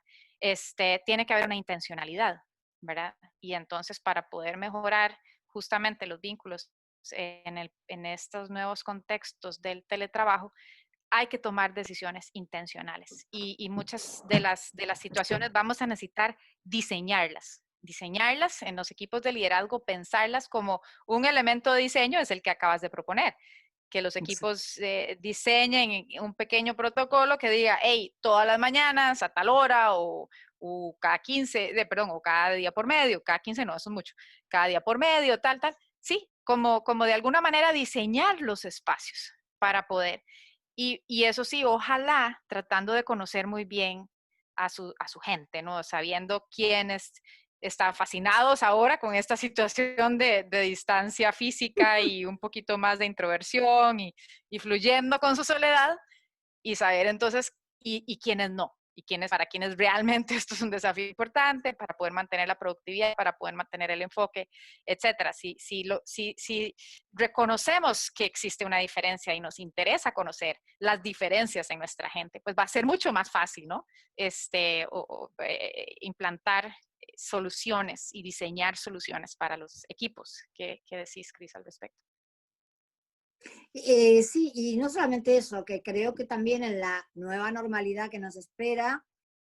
Tiene que haber una intencionalidad, ¿verdad? Y entonces, para poder mejorar justamente los vínculos en estos nuevos contextos del teletrabajo, hay que tomar decisiones intencionales y muchas de las situaciones vamos a necesitar diseñarlas en los equipos de liderazgo, pensarlas como un elemento de diseño es el que acabas de proponer, que los equipos diseñen un pequeño protocolo que diga, hey, todas las mañanas a tal hora o cada 15, perdón, o cada día por medio, cada 15 no, eso es mucho, cada día por medio, tal, sí, como de alguna manera diseñar los espacios para poder. Y eso sí, ojalá tratando de conocer muy bien a su gente, ¿no? Sabiendo quiénes están fascinados ahora con esta situación de distancia física y un poquito más de introversión y fluyendo con su soledad y saber entonces y quiénes no. Y para quienes realmente esto es un desafío importante para poder mantener la productividad, para poder mantener el enfoque, etcétera. Si reconocemos que existe una diferencia y nos interesa conocer las diferencias en nuestra gente, pues va a ser mucho más fácil, ¿no? Implantar soluciones y diseñar soluciones para los equipos. ¿Qué decís, Cris, al respecto? Sí, y no solamente eso, que creo que también en la nueva normalidad que nos espera,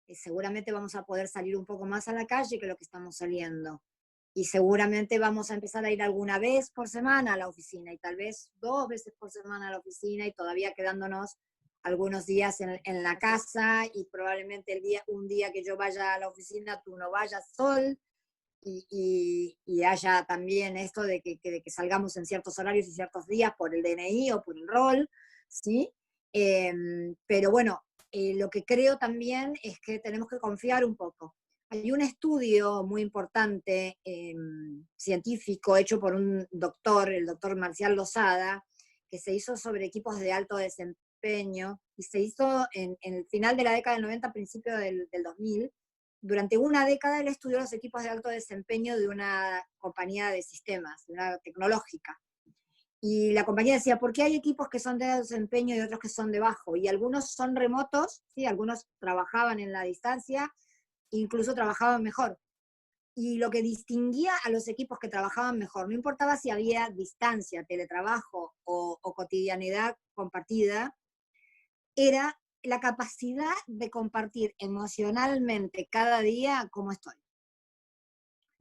seguramente vamos a poder salir un poco más a la calle que lo que estamos saliendo. Y seguramente vamos a empezar a ir alguna vez por semana a la oficina y tal vez 2 veces por semana a la oficina y todavía quedándonos algunos días en la casa y probablemente un día que yo vaya a la oficina tú no vayas, Sol, y haya también esto de que salgamos en ciertos horarios y ciertos días por el DNI o por el rol, ¿sí? Pero bueno, lo que creo también es que tenemos que confiar un poco. Hay un estudio muy importante, científico, hecho por un doctor, el doctor Marcial Lozada, que se hizo sobre equipos de alto desempeño y se hizo en el final de la década del 90, principio del 2000. Durante una década él estudió los equipos de alto desempeño de una compañía de sistemas, de una tecnológica. Y la compañía decía, ¿por qué hay equipos que son de alto desempeño y otros que son de bajo? Y algunos son remotos, ¿sí? Algunos trabajaban en la distancia, incluso trabajaban mejor. Y lo que distinguía a los equipos que trabajaban mejor, no importaba si había distancia, teletrabajo o cotidianidad compartida, era la capacidad de compartir emocionalmente cada día cómo estoy.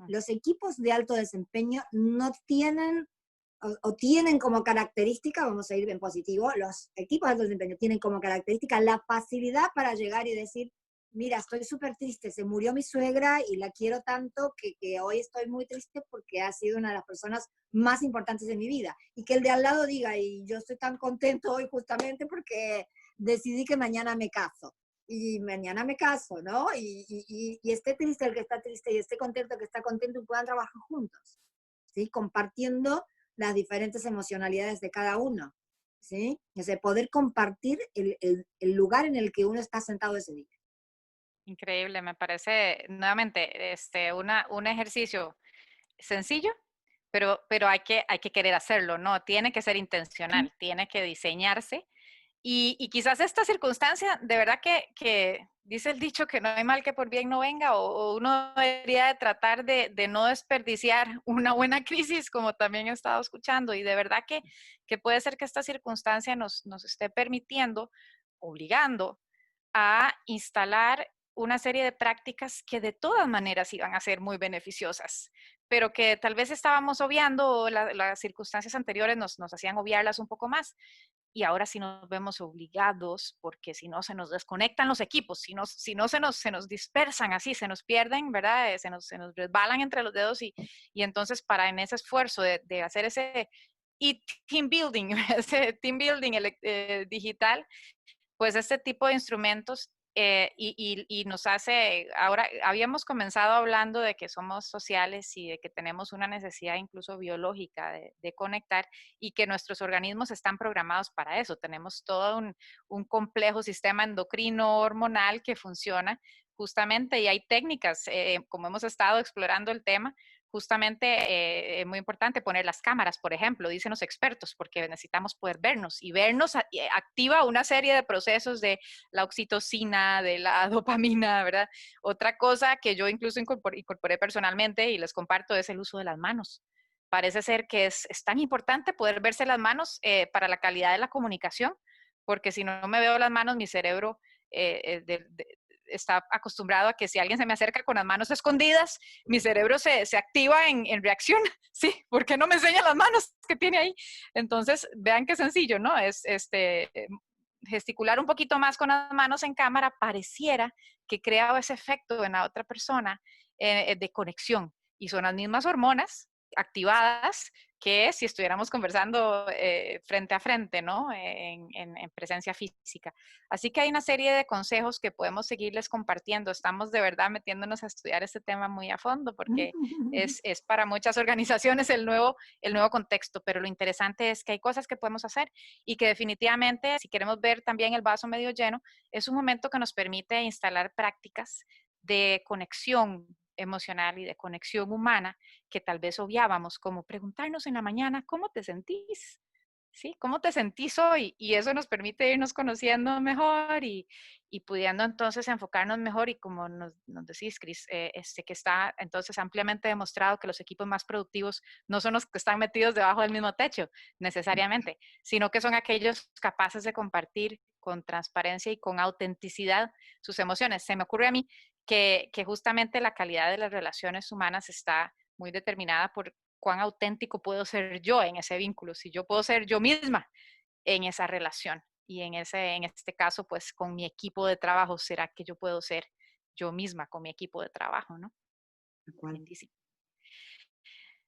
Los equipos de alto desempeño no tienen o tienen como característica, vamos a ir en positivo, los equipos de alto desempeño tienen como característica la facilidad para llegar y decir, mira, estoy súper triste, se murió mi suegra y la quiero tanto que hoy estoy muy triste porque ha sido una de las personas más importantes de mi vida. Y que el de al lado diga, y yo estoy tan contento hoy justamente porque decidí que mañana me caso. Y mañana me caso, ¿no? Y esté triste el que está triste y esté contento el que está contento y puedan trabajar juntos, ¿sí? Compartiendo las diferentes emocionalidades de cada uno, ¿sí? O sea, poder compartir el lugar en el que uno está sentado ese día. Increíble, me parece nuevamente un ejercicio sencillo, pero hay que querer hacerlo, ¿no? Tiene que ser intencional, tiene que diseñarse. Y quizás esta circunstancia, de verdad que dice el dicho que no hay mal que por bien no venga, o uno debería de tratar de no desperdiciar una buena crisis, como también he estado escuchando, y de verdad que puede ser que esta circunstancia nos esté permitiendo, obligando a instalar una serie de prácticas que de todas maneras iban a ser muy beneficiosas, pero que tal vez estábamos obviando o las circunstancias anteriores nos hacían obviarlas un poco más. Y ahora sí nos vemos obligados, porque si no se nos desconectan los equipos, si no se nos dispersan así, se nos pierden, ¿verdad? Se nos resbalan entre los dedos y entonces para en ese esfuerzo de hacer ese team building, ese team building digital, pues este tipo de instrumentos y nos hace, ahora habíamos comenzado hablando de que somos sociales y de que tenemos una necesidad incluso biológica de conectar y que nuestros organismos están programados para eso. Tenemos todo un complejo sistema endocrino hormonal que funciona justamente y hay técnicas, como hemos estado explorando el tema, justamente es muy importante poner las cámaras, por ejemplo, dicen los expertos, porque necesitamos poder vernos y vernos activa una serie de procesos de la oxitocina, de la dopamina, ¿verdad? Otra cosa que yo incluso incorporé personalmente y les comparto es el uso de las manos. Parece ser que es tan importante poder verse las manos para la calidad de la comunicación, porque si no me veo las manos, mi cerebro está acostumbrado a que si alguien se me acerca con las manos escondidas, mi cerebro se activa en reacción, ¿sí? ¿Por qué no me enseña las manos que tiene ahí? Entonces, vean qué sencillo, ¿no? Es gesticular un poquito más con las manos en cámara pareciera que crea ese efecto en la otra persona de conexión. Y son las mismas hormonas activadas que si estuviéramos conversando frente a frente, ¿no? En presencia física. Así que hay una serie de consejos que podemos seguirles compartiendo. Estamos de verdad metiéndonos a estudiar este tema muy a fondo porque es para muchas organizaciones el nuevo contexto, pero lo interesante es que hay cosas que podemos hacer y que definitivamente, si queremos ver también el vaso medio lleno, es un momento que nos permite instalar prácticas de conexión emocional y de conexión humana que tal vez obviábamos, como preguntarnos en la mañana, ¿cómo te sentís? ¿sí? ¿Cómo te sentís hoy? Y eso nos permite irnos conociendo mejor y pudiendo entonces enfocarnos mejor y como nos decís, Cris, que está entonces ampliamente demostrado que los equipos más productivos no son los que están metidos debajo del mismo techo necesariamente, sino que son aquellos capaces de compartir con transparencia y con autenticidad sus emociones. Se me ocurre a mí que justamente la calidad de las relaciones humanas está muy determinada por cuán auténtico puedo ser yo en ese vínculo, si yo puedo ser yo misma en esa relación. Y en este caso, pues con mi equipo de trabajo, ¿será que yo puedo ser yo misma con mi equipo de trabajo, no? Lindísimo.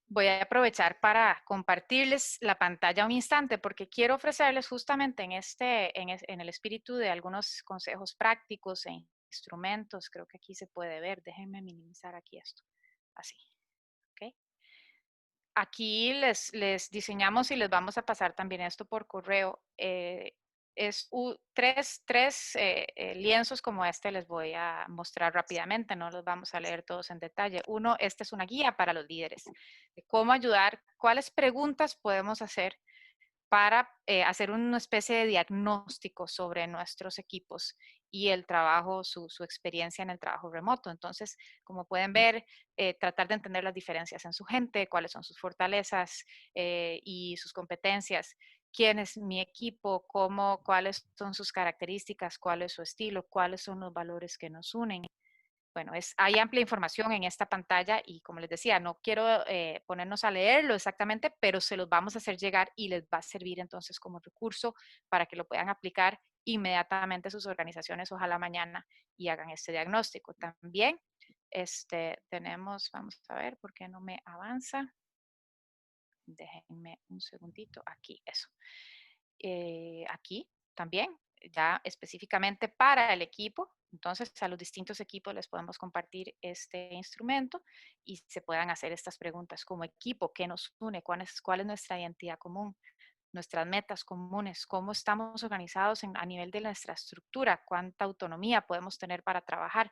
Voy a aprovechar para compartirles la pantalla un instante porque quiero ofrecerles justamente en el espíritu de algunos consejos prácticos e instrumentos. Creo que aquí se puede ver. Déjenme minimizar aquí esto. Así. ¿Ok? Aquí les diseñamos y les vamos a pasar también esto por correo. Tres lienzos como este les voy a mostrar rápidamente, no los vamos a leer todos en detalle. Uno, esta es una guía para los líderes, de cómo ayudar, cuáles preguntas podemos hacer para hacer una especie de diagnóstico sobre nuestros equipos y el trabajo, su experiencia en el trabajo remoto. Entonces, como pueden ver, tratar de entender las diferencias en su gente, cuáles son sus fortalezas y sus competencias, quién es mi equipo, cuáles son sus características, cuál es su estilo, cuáles son los valores que nos unen. Bueno, hay amplia información en esta pantalla y como les decía, no quiero ponernos a leerlo exactamente, pero se los vamos a hacer llegar y les va a servir entonces como recurso para que lo puedan aplicar inmediatamente a sus organizaciones, ojalá mañana, y hagan este diagnóstico. También tenemos, vamos a ver por qué no me avanza. Déjenme un segundito, aquí, eso. Aquí también, ya específicamente para el equipo. Entonces, a los distintos equipos les podemos compartir este instrumento y se puedan hacer estas preguntas como equipo, ¿qué nos une? ¿Cuál es nuestra identidad común? Nuestras metas comunes, cómo estamos organizados a nivel de nuestra estructura, cuánta autonomía podemos tener para trabajar,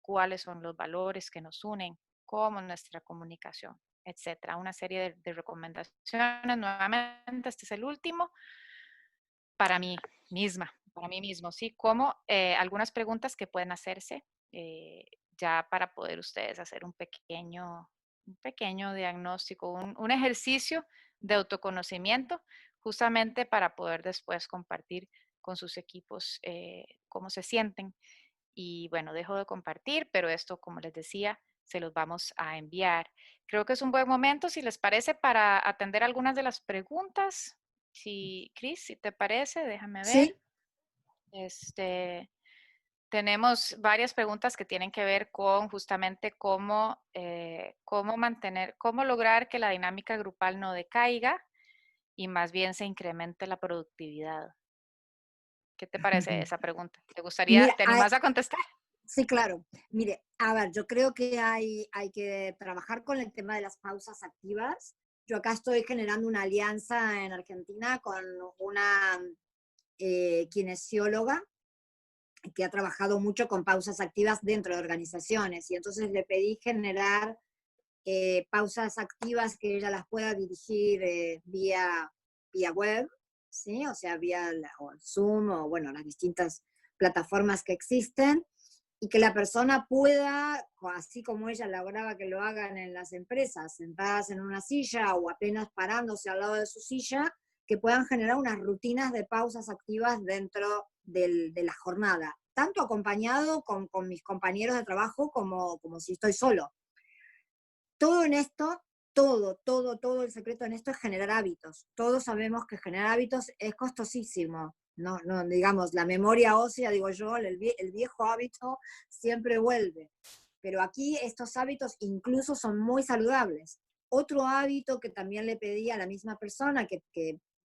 cuáles son los valores que nos unen, cómo nuestra comunicación, etcétera. Una serie de recomendaciones. Nuevamente, este es el último para mí para mí mismo, ¿sí? Como algunas preguntas que pueden hacerse ya para poder ustedes hacer un pequeño diagnóstico, un ejercicio de autoconocimiento, justamente para poder después compartir con sus equipos cómo se sienten. Y bueno, dejo de compartir, pero esto, como les decía, se los vamos a enviar. Creo que es un buen momento, si les parece, para atender algunas de las preguntas. Si, Cris, si te parece, déjame ver. Sí. Tenemos varias preguntas que tienen que ver con justamente cómo lograr que la dinámica grupal no decaiga y más bien se incremente la productividad. ¿Qué te parece esa pregunta? Mira, ¿Te animás a contestar? sí, claro. Mire, a ver, yo creo que hay que trabajar con el tema de las pausas activas. Yo acá estoy generando una alianza en Argentina con una kinesióloga que ha trabajado mucho con pausas activas dentro de organizaciones y entonces le pedí generar pausas activas que ella las pueda dirigir vía web, ¿sí? O sea, o Zoom o, bueno, las distintas plataformas que existen, y que la persona pueda, así como ella lograba que lo hagan en las empresas, sentadas en una silla o apenas parándose al lado de su silla, que puedan generar unas rutinas de pausas activas dentro de la jornada, tanto acompañado con mis compañeros de trabajo como si estoy solo. Todo en esto, todo el secreto en esto es generar hábitos. Todos sabemos que generar hábitos es costosísimo. No, no, digamos, la memoria ósea, digo yo, el viejo hábito siempre vuelve. Pero aquí estos hábitos incluso son muy saludables. Otro hábito que también le pedí a la misma persona que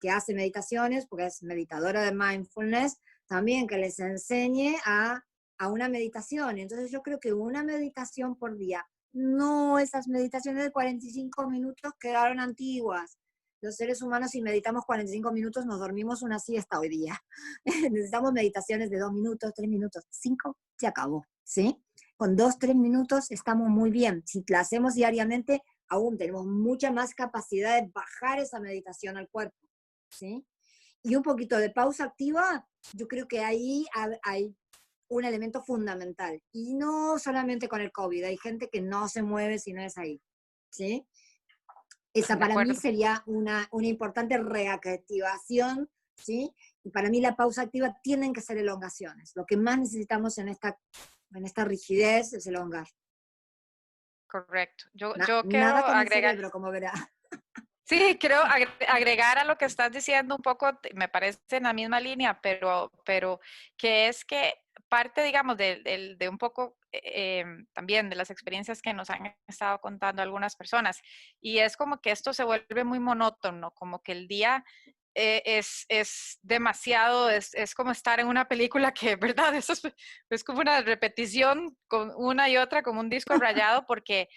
hace meditaciones, porque es meditadora de mindfulness, también que les enseñe a una meditación. Entonces yo creo que una meditación por día, no esas meditaciones de 45 minutos quedaron antiguas. Los seres humanos, si meditamos 45 minutos, nos dormimos una siesta hoy día. Necesitamos meditaciones de 2 minutos, 3 minutos, 5, se acabó, ¿sí? Con 2, 3 minutos estamos muy bien. Si la hacemos diariamente, aún tenemos mucha más capacidad de bajar esa meditación al cuerpo, ¿sí? y un poquito de pausa activa, yo creo que ahí hay un elemento fundamental. Y no solamente con el COVID, hay gente que no se mueve si no es ahí, ¿sí? Esa De para mí acuerdo. sería una importante reactivación, ¿sí? Y para mí la pausa activa tienen que ser elongaciones. Lo que más necesitamos en esta rigidez es elongar. Correcto. Yo quiero Nada con el agregar, cerebro, como verá. sí, quiero agregar a lo que estás diciendo un poco, me parece en la misma línea, pero que es que parte, digamos, de un poco también de las experiencias que nos han estado contando algunas personas, y es como que esto se vuelve muy monótono, como que el día es demasiado, es como estar en una película que, ¿verdad? Eso es como una repetición con una y otra, como un disco rayado, porque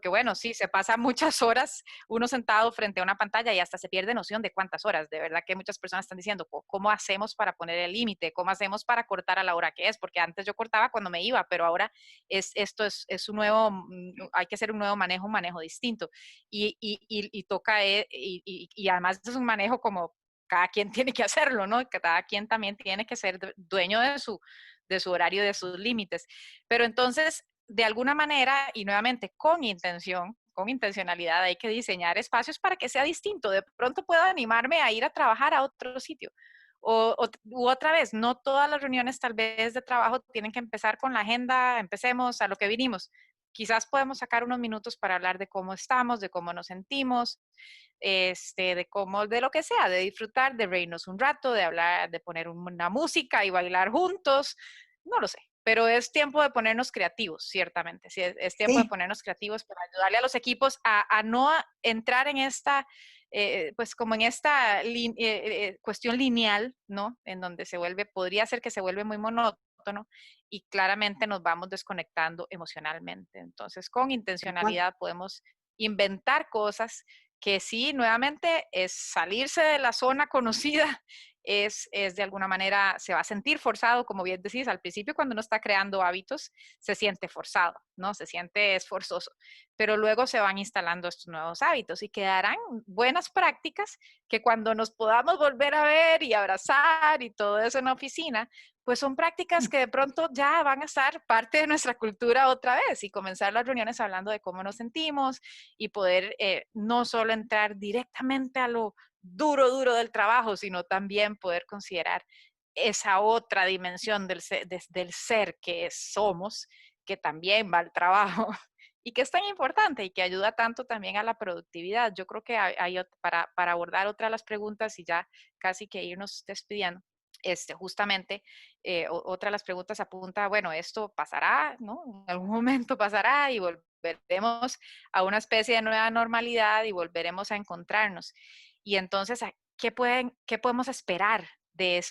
bueno, sí, se pasa muchas horas uno sentado frente a una pantalla y hasta se pierde noción de cuántas horas. De verdad que muchas personas están diciendo, ¿cómo hacemos para poner el límite? ¿Cómo hacemos para cortar a la hora que es? Porque antes yo cortaba cuando me iba, pero ahora esto es un nuevo, hay que hacer un manejo distinto. Y toca, y además es un manejo como cada quien tiene que hacerlo, ¿no? Que cada quien también tiene que ser dueño de su horario, de sus límites. Pero entonces, de alguna manera, y nuevamente con intención, con intencionalidad, hay que diseñar espacios para que sea distinto. De pronto puedo animarme a ir a trabajar a otro sitio. U otra vez, no todas las reuniones tal vez de trabajo tienen que empezar con la agenda, empecemos a lo que vinimos. Quizás podemos sacar unos minutos para hablar de cómo estamos, de cómo nos sentimos, de cómo, de lo que sea, de disfrutar, de reírnos un rato, de hablar, de poner una música y bailar juntos, no lo sé. Pero es tiempo de ponernos creativos, ciertamente. Sí, es tiempo de Sí, ponernos creativos para ayudarle a los equipos a no entrar en esta, pues como en esta cuestión lineal, ¿no? En donde se vuelve, podría ser que se vuelve muy monótono y claramente nos vamos desconectando emocionalmente. Entonces, con tal cual. intencionalidad podemos inventar cosas que sí, nuevamente, es salirse de la zona conocida, es de alguna manera, se va a sentir forzado, como bien decís, al principio cuando uno está creando hábitos, se siente forzado, ¿no? Se siente esforzoso, pero luego se van instalando estos nuevos hábitos y quedarán buenas prácticas que cuando nos podamos volver a ver y abrazar y todo eso en la oficina, pues son prácticas que de pronto ya van a estar parte de nuestra cultura otra vez y comenzar las reuniones hablando de cómo nos sentimos y poder no solo entrar directamente a lo duro del trabajo, sino también poder considerar esa otra dimensión del ser que somos, que también va al trabajo y que es tan importante y que ayuda tanto también a la productividad. Yo creo que para abordar otra de las preguntas y ya casi que irnos despidiendo, justamente, otra de las preguntas apunta, bueno, esto pasará, ¿no? En algún momento pasará y volveremos a una especie de nueva normalidad y volveremos a encontrarnos. Y entonces, ¿qué podemos esperar de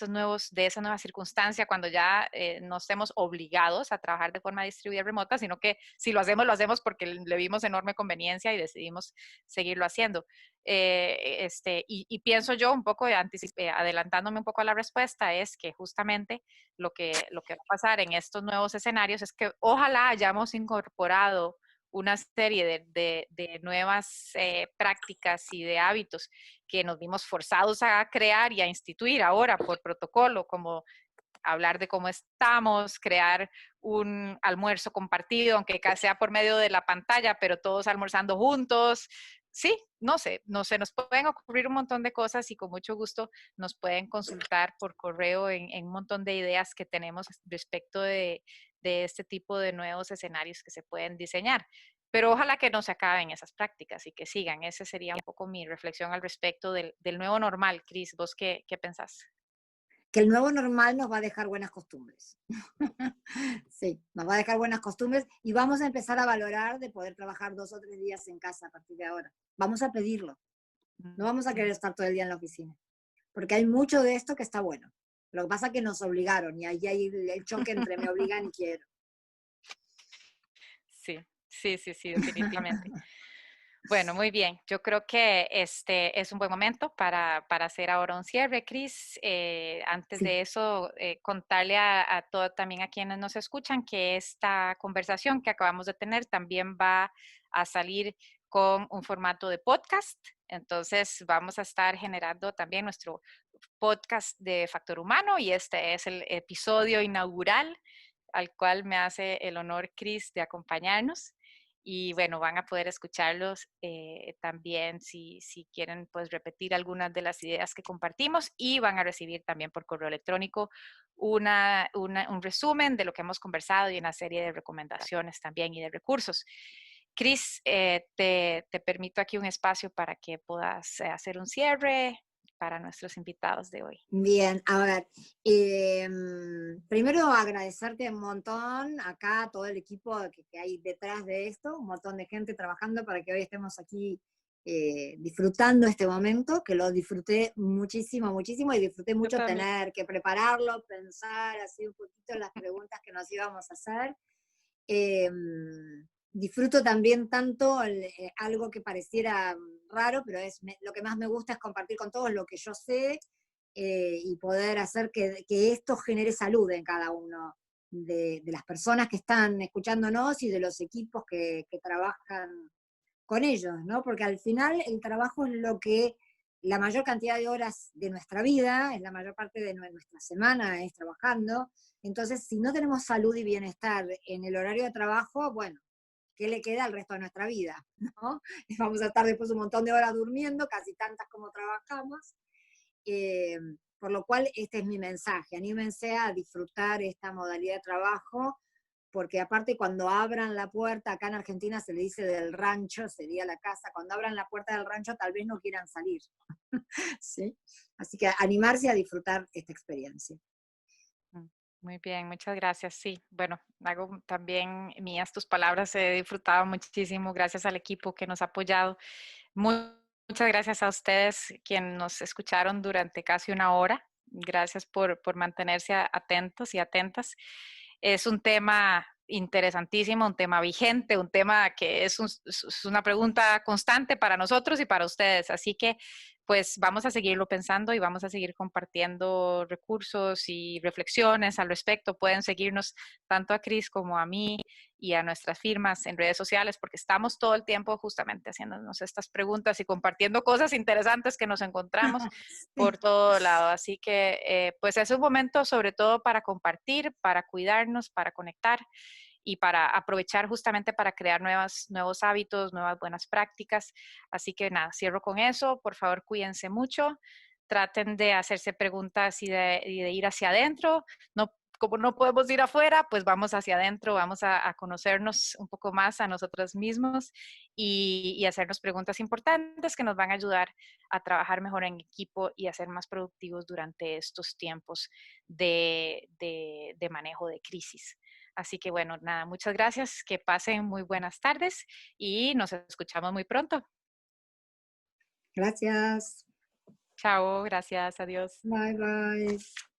de esa nueva circunstancia cuando ya no estemos obligados a trabajar de forma distribuida remota, sino que si lo hacemos porque le vimos enorme conveniencia y decidimos seguirlo haciendo? Y pienso yo un poco, adelantándome un poco a la respuesta, es que justamente lo que va a pasar en estos nuevos escenarios es que ojalá hayamos incorporado una serie de nuevas prácticas y de hábitos que nos vimos forzados a crear y a instituir ahora por protocolo, como hablar de cómo estamos, crear un almuerzo compartido, aunque sea por medio de la pantalla, pero todos almorzando juntos. Sí, no sé, nos pueden ocurrir un montón de cosas y con mucho gusto nos pueden consultar por correo en un montón de ideas que tenemos respecto de este tipo de nuevos escenarios que se pueden diseñar. Pero ojalá que no se acaben esas prácticas y que sigan. Esa sería un poco mi reflexión al respecto del nuevo normal. Cris, ¿vos qué pensás? Que el nuevo normal nos va a dejar buenas costumbres. Sí, nos va a dejar buenas costumbres y vamos a empezar a valorar de poder trabajar 2 o 3 días en casa a partir de ahora. Vamos a pedirlo. No vamos a querer estar todo el día en la oficina, porque hay mucho de esto que está bueno. Lo que pasa es que nos obligaron y ahí hay el choque entre me obligan y quiero. Sí, sí, definitivamente. Bueno, muy bien. Yo creo que este es un buen momento para hacer ahora un cierre, Cris. Antes Sí, de eso, contarle a todo, también a quienes nos escuchan que esta conversación que acabamos de tener también va a salir con un formato de podcast. Entonces vamos a estar generando también nuestro podcast de Factor Humano y este es el episodio inaugural al cual me hace el honor Cris de acompañarnos. Y bueno, van a poder escucharlos también si quieren pues repetir algunas de las ideas que compartimos y van a recibir también por correo electrónico un resumen de lo que hemos conversado y una serie de recomendaciones también y de recursos. Cris, te permito aquí un espacio para que puedas hacer un cierre para nuestros invitados de hoy. Bien, a ver, primero agradecerte un montón acá, todo el equipo que hay detrás de esto, un montón de gente trabajando para que hoy estemos aquí disfrutando este momento, que lo disfruté muchísimo, muchísimo y disfruté mucho tener que prepararlo, pensar así un poquito las preguntas que nos íbamos a hacer. Disfruto también tanto algo que pareciera raro, pero lo que más me gusta es compartir con todos lo que yo sé y poder hacer que esto genere salud en cada uno de las personas que están escuchándonos y de los equipos que trabajan con ellos, ¿no? Porque al final el trabajo es lo que la mayor cantidad de horas de nuestra vida, es la mayor parte de nuestra semana es trabajando. Entonces, si no tenemos salud y bienestar en el horario de trabajo, bueno, ¿qué le queda al resto de nuestra vida? ¿No? Vamos a estar después un montón de horas durmiendo, casi tantas como trabajamos. Por lo cual, este es mi mensaje. Anímense a disfrutar esta modalidad de trabajo, porque aparte cuando abran la puerta, acá en Argentina se le dice del rancho, sería la casa, cuando abran la puerta del rancho tal vez no quieran salir. ¿Sí? Así que animarse a disfrutar esta experiencia. Muy bien, muchas gracias. Sí, bueno, hago también mías tus palabras, he disfrutado muchísimo, gracias al equipo que nos ha apoyado. Muchas gracias a ustedes quienes nos escucharon durante casi una hora. Gracias por mantenerse atentos y atentas. Es un tema interesantísimo, un tema vigente, un tema que es una pregunta constante para nosotros y para ustedes. Así que pues vamos a seguirlo pensando y vamos a seguir compartiendo recursos y reflexiones al respecto. Pueden seguirnos tanto a Cris como a mí y a nuestras firmas en redes sociales porque estamos todo el tiempo justamente haciéndonos estas preguntas y compartiendo cosas interesantes que nos encontramos por todo lado. Así que pues es un momento sobre todo para compartir, para cuidarnos, para conectar y para aprovechar justamente para crear nuevos hábitos, nuevas buenas prácticas. Así que nada, cierro con eso. Por favor, cuídense mucho. Traten de hacerse preguntas y de ir hacia adentro. No, como no podemos ir afuera, pues vamos hacia adentro, vamos a conocernos un poco más a nosotros mismos y hacernos preguntas importantes que nos van a ayudar a trabajar mejor en equipo y a ser más productivos durante estos tiempos de manejo de crisis. Así que bueno, nada, muchas gracias, que pasen muy buenas tardes y nos escuchamos muy pronto. Gracias. Chao, gracias, adiós. Bye, bye.